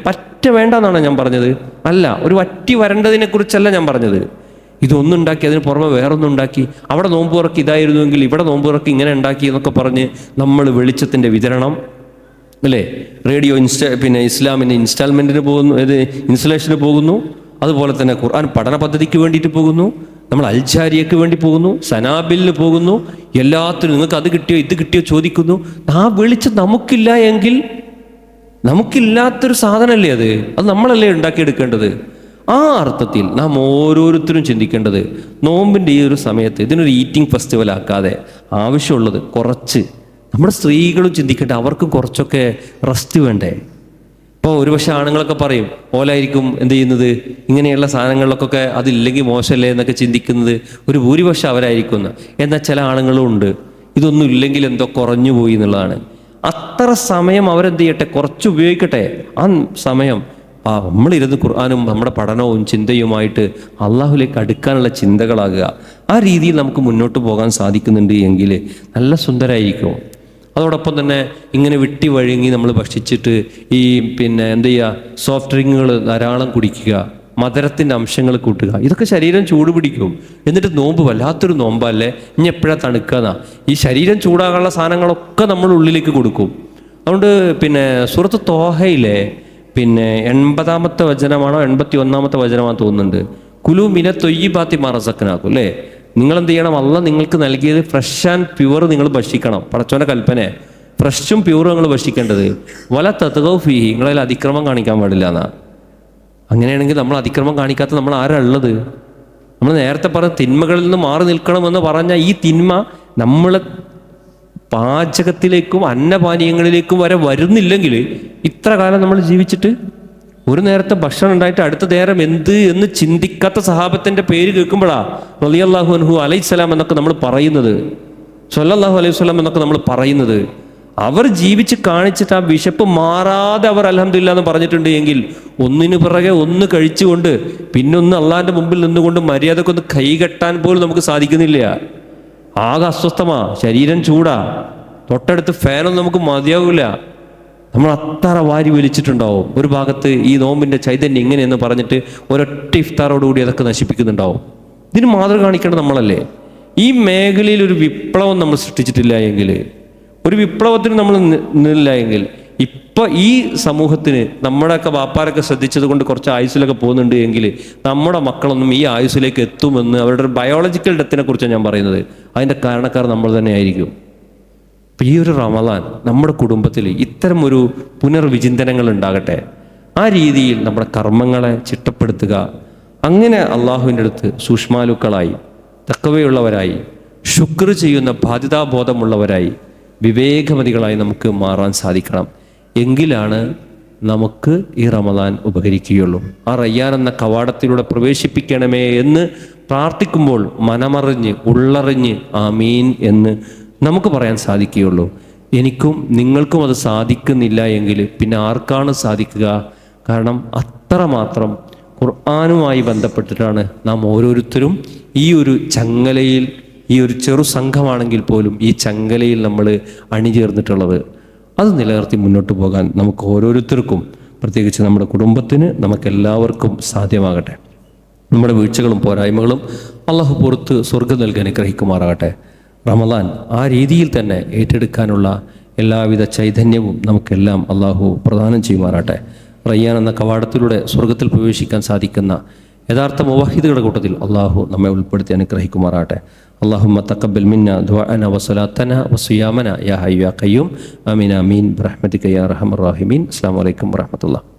വേണ്ടെന്നാണ് ഞാൻ പറഞ്ഞത്. അല്ല, ഒരു വറ്റി വരേണ്ടതിനെ കുറിച്ചല്ല ഞാൻ പറഞ്ഞത്. ഇതൊന്നുണ്ടാക്കി അതിന് പുറമെ വേറൊന്നും ഉണ്ടാക്കി, അവിടെ നോമ്പ് തുറക്ക് ഇതായിരുന്നുവെങ്കിൽ ഇവിടെ നോമ്പ് തുറക്ക് ഇങ്ങനെ ഉണ്ടാക്കി എന്നൊക്കെ പറഞ്ഞ് നമ്മൾ വെളിച്ചത്തിൻ്റെ വിതരണം അല്ലേ, റേഡിയോ ഇസ്ലാമിൻ്റെ ഇൻസ്റ്റാൾമെൻറ്റിന് പോകുന്നു, ഇൻസ്റ്റലേഷന് പോകുന്നു, അതുപോലെ തന്നെ ഖുർആൻ പഠന പദ്ധതിക്ക് വേണ്ടിയിട്ട് പോകുന്നു, നമ്മൾ അൽജാരിയക്ക് വേണ്ടി പോകുന്നു, സനാബിലിന് പോകുന്നു, എല്ലാത്തിനും നിങ്ങൾക്ക് അത് കിട്ടിയോ ഇത് കിട്ടിയോ ചോദിക്കുന്നു. ആ വെളിച്ചം നമുക്കില്ല എങ്കിൽ, നമുക്കില്ലാത്തൊരു സാധനമല്ലേ അത് നമ്മളല്ലേ ഉണ്ടാക്കിയെടുക്കേണ്ടത്. ആ അർത്ഥത്തിൽ നാം ഓരോരുത്തരും ചിന്തിക്കേണ്ടത്, നോമ്പിൻ്റെ ഈ ഒരു സമയത്ത് ഇതിനൊരു ഈറ്റിംഗ് ഫെസ്റ്റിവൽ ആക്കാതെ ആവശ്യമുള്ളത് കുറച്ച് നമ്മുടെ സ്ത്രീകളും ചിന്തിക്കട്ടെ, അവർക്കും കുറച്ചൊക്കെ റെസ്റ്റ് വേണ്ടേ? ഇപ്പോൾ ഒരുപക്ഷെ ആണുങ്ങളൊക്കെ പറയും ഓലായിരിക്കും എന്ത് ചെയ്യുന്നത്, ഇങ്ങനെയുള്ള സാധനങ്ങളിലൊക്കെ അതില്ലെങ്കിൽ മോശമല്ലേ എന്നൊക്കെ ചിന്തിക്കുന്നത് ഒരു ഭൂരിപക്ഷം അവരായിരിക്കും. എന്നാൽ ചില ആണുങ്ങളും ഉണ്ട് ഇതൊന്നും ഇല്ലെങ്കിൽ എന്തോ കുറഞ്ഞു പോയി എന്നുള്ളതാണ്. അത്ര സമയം അവരെന്ത് ചെയ്യട്ടെ, കുറച്ച് ഉപയോഗിക്കട്ടെ. ആ സമയം നമ്മളിരുന്ന് ഖുർആനും നമ്മുടെ പഠനവും ചിന്തയുമായിട്ട് അള്ളാഹുലേക്ക് അടുക്കാനുള്ള ചിന്തകളാകുക. ആ രീതിയിൽ നമുക്ക് മുന്നോട്ട് പോകാൻ സാധിക്കുന്നുണ്ട് എങ്കിൽ നല്ല സുന്ദരമായിരിക്കും. അതോടൊപ്പം തന്നെ ഇങ്ങനെ വിട്ടി വഴുങ്ങി നമ്മൾ ഭക്ഷിച്ചിട്ട് ഈ എന്ത് ചെയ്യുക, സോഫ്റ്റ് ഡ്രിങ്കുകൾ ധാരാളം കുടിക്കുക, മധുരത്തിൻ്റെ അംശങ്ങൾ കൂട്ടുക, ഇതൊക്കെ ശരീരം ചൂട് പിടിക്കും. എന്നിട്ട് നോമ്പ് വല്ലാത്തൊരു നോമ്പല്ലേ, ഇനി എപ്പോഴാണ് തണുക്കുക? ഈ ശരീരം ചൂടാകാനുള്ള സാധനങ്ങളൊക്കെ നമ്മൾ ഉള്ളിലേക്ക് കൊടുക്കും. അതുകൊണ്ട് സൂറത്ത് തോഹയിലെ 80-ാമത്തെ വചനമാണോ 81-ാമത്തെ വചനമാണെന്ന് തോന്നുന്നുണ്ട്, കുലു മിന തൊയ്യിബാത്തി മറസക്കനാക്കും അല്ലേ. നിങ്ങളെന്ത് ചെയ്യണം, അള്ളാഹ് നിങ്ങൾക്ക് നൽകിയത് ഫ്രഷ് ആൻഡ് പ്യുവർ നിങ്ങൾ ഭക്ഷിക്കണം. പടച്ചോൻ്റെ കൽപ്പന, ഫ്രഷും പ്യുവറും നിങ്ങൾ ഭക്ഷിക്കേണ്ടത്. വല തത്കൗ ഫീഹി, നിങ്ങളതിൽ അതിക്രമം കാണിക്കാൻ പാടില്ല എന്നാ. അങ്ങനെയാണെങ്കിൽ നമ്മൾ അതിക്രമം കാണിക്കാത്ത നമ്മൾ ആരാ ഉള്ളത്? നമ്മൾ നേരത്തെ പറഞ്ഞ തിന്മകളിൽ നിന്ന് മാറി നിൽക്കണമെന്ന് പറഞ്ഞ ഈ തിന്മ നമ്മളെ പാചകത്തിലേക്കും അന്നപാനീയങ്ങളിലേക്കും വരെ വരുന്നില്ലെങ്കിൽ ഇത്ര കാലം നമ്മൾ ജീവിച്ചിട്ട് ഒരു നേരത്തെ ഭക്ഷണം ഉണ്ടായിട്ട് അടുത്ത നേരം എന്ന് ചിന്തിക്കാത്ത സഹാബത്തിൻ്റെ പേര് കേൾക്കുമ്പോഴാണ് റളിയല്ലാഹു അൻഹു അലൈഹിസ്സലാം എന്നൊക്കെ നമ്മൾ പറയുന്നത്, സ്വല്ലല്ലാഹു അലൈഹി വസല്ലം എന്നൊക്കെ നമ്മൾ പറയുന്നത്. അവർ ജീവിച്ച് കാണിച്ചിട്ട് ആ വിശപ്പ് മാറാതെ അവർ അൽഹംദുലില്ലാ എന്ന് പറഞ്ഞിട്ടുണ്ട് എങ്കിൽ ഒന്നിനു പിറകെ ഒന്ന് കഴിച്ചുകൊണ്ട് പിന്നൊന്ന് അള്ളാഹിൻ്റെ മുമ്പിൽ നിന്നുകൊണ്ട് മര്യാദക്കൊന്ന് കൈകെട്ടാൻ പോലും നമുക്ക് സാധിക്കുന്നില്ല. ആകെ അസ്വസ്ഥമാ, ശരീരം ചൂടാ, തൊട്ടടുത്ത് ഫാനൊന്നും നമുക്ക് മതിയാവില്ല. നമ്മൾ അത്ര വാരി വലിച്ചിട്ടുണ്ടാവും. ഒരു ഭാഗത്ത് ഈ നോമ്പിൻ്റെ ചൈതന്യം ഇങ്ങനെയെന്ന് പറഞ്ഞിട്ട് ഒരൊറ്റ ഇഫ്താറോടുകൂടി അതൊക്കെ നശിപ്പിക്കുന്നുണ്ടാവും. ഇതിന് മാതൃക കാണിക്കേണ്ടത് നമ്മളല്ലേ. ഈ മേഖലയിൽ ഒരു വിപ്ലവം നമ്മൾ സൃഷ്ടിച്ചിട്ടില്ല എങ്കിൽ, ഒരു വിപ്ലവത്തിന് നമ്മൾ നിന്നില്ല എങ്കിൽ, ഇപ്പം ഈ സമൂഹത്തിന് നമ്മുടെയൊക്കെ വാപ്പാരൊക്കെ ശ്രദ്ധിച്ചത് കൊണ്ട് കുറച്ച് ആയുസ്സിലൊക്കെ പോകുന്നുണ്ട് എങ്കിൽ നമ്മുടെ മക്കളൊന്നും ഈ ആയുസ്സിലേക്ക് എത്തുമെന്ന്, അവരുടെ ഒരു ബയോളജിക്കൽ ഡെത്തിനെ കുറിച്ചാണ് ഞാൻ പറയുന്നത്, അതിൻ്റെ കാരണക്കാർ നമ്മൾ തന്നെ ആയിരിക്കും. അപ്പം ഈ ഒരു റമദാൻ നമ്മുടെ കുടുംബത്തിൽ ഇത്തരം ഒരു പുനർവിചിന്തനങ്ങൾ ഉണ്ടാകട്ടെ. ആ രീതിയിൽ നമ്മുടെ കർമ്മങ്ങളെ ചിട്ടപ്പെടുത്തുക. അങ്ങനെ അള്ളാഹുവിൻ്റെ അടുത്ത് സൂക്ഷ്മാലുക്കളായി, തഖ്വയുള്ളവരായി, ശുക്ർ ചെയ്യുന്ന ബാധ്യതാബോധമുള്ളവരായി, വിവേകമതികളായി നമുക്ക് മാറാൻ സാധിക്കണം. എങ്കിലാണ് നമുക്ക് ഈ റമദാൻ ഉപകരിക്കുകയുള്ളൂ. ആ റയ്യാൻ എന്ന കവാടത്തിലൂടെ പ്രവേശിപ്പിക്കണമേ എന്ന് പ്രാർത്ഥിക്കുമ്പോൾ മനമറിഞ്ഞ് ഉള്ളറിഞ്ഞ് ആമീൻ എന്ന് നമുക്ക് പറയാൻ സാധിക്കുകയുള്ളൂ. എനിക്കും നിങ്ങൾക്കും അത് സാധിക്കുന്നില്ല എങ്കിൽ പിന്നെ ആർക്കാണ് സാധിക്കുക? കാരണം അത്രമാത്രം ഖുർആനുമായി ബന്ധപ്പെട്ടിട്ടാണ് നാം ഓരോരുത്തരും ഈ ഒരു ചങ്ങലയിൽ, ഈ ഒരു ചെറു സംഘമാണെങ്കിൽ പോലും ഈ ചങ്ങലയിൽ നമ്മൾ അണിചേർന്നിട്ടുള്ളത്. അത് നിലനിർത്തി മുന്നോട്ട് പോകാൻ നമുക്ക് ഓരോരുത്തർക്കും പ്രത്യേകിച്ച് നമ്മുടെ കുടുംബത്തിന് നമുക്കെല്ലാവർക്കും സാധ്യമാകട്ടെ. നമ്മുടെ വീഴ്ചകളും പോരായ്മകളും അള്ളാഹു പുറത്ത് സ്വർഗ്ഗം നൽകി അനുഗ്രഹിക്കുമാറാകട്ടെ. റമദാൻ ആ രീതിയിൽ തന്നെ ഏറ്റെടുക്കാനുള്ള എല്ലാവിധ ചൈതന്യവും നമുക്കെല്ലാം അള്ളാഹു പ്രദാനം ചെയ്യുമാറാട്ടെ. റയ്യാൻ എന്ന കവാടത്തിലൂടെ സ്വർഗ്ഗത്തിൽ പ്രവേശിക്കാൻ സാധിക്കുന്ന യഥാർത്ഥ മുവഹിദുകളുടെ കൂട്ടത്തിൽ അള്ളാഹു നമ്മെ ഉൾപ്പെടുത്തി അനുഗ്രഹിക്കുമാറാട്ടെ. അല്ലാഹുമ്മ തഖബ്ബൽ മിന്ന ദുആഅന വസലാത്തന വസിയാമന യാ ഹയ്യു യാ ഖയ്യൂം ആമീൻ ആമീൻ ബിറഹ്മതിക യാ അർഹമർ റഹീമീൻ. അസ്സലാമു അലൈക്കും വറഹ്മത്തുള്ളാഹി.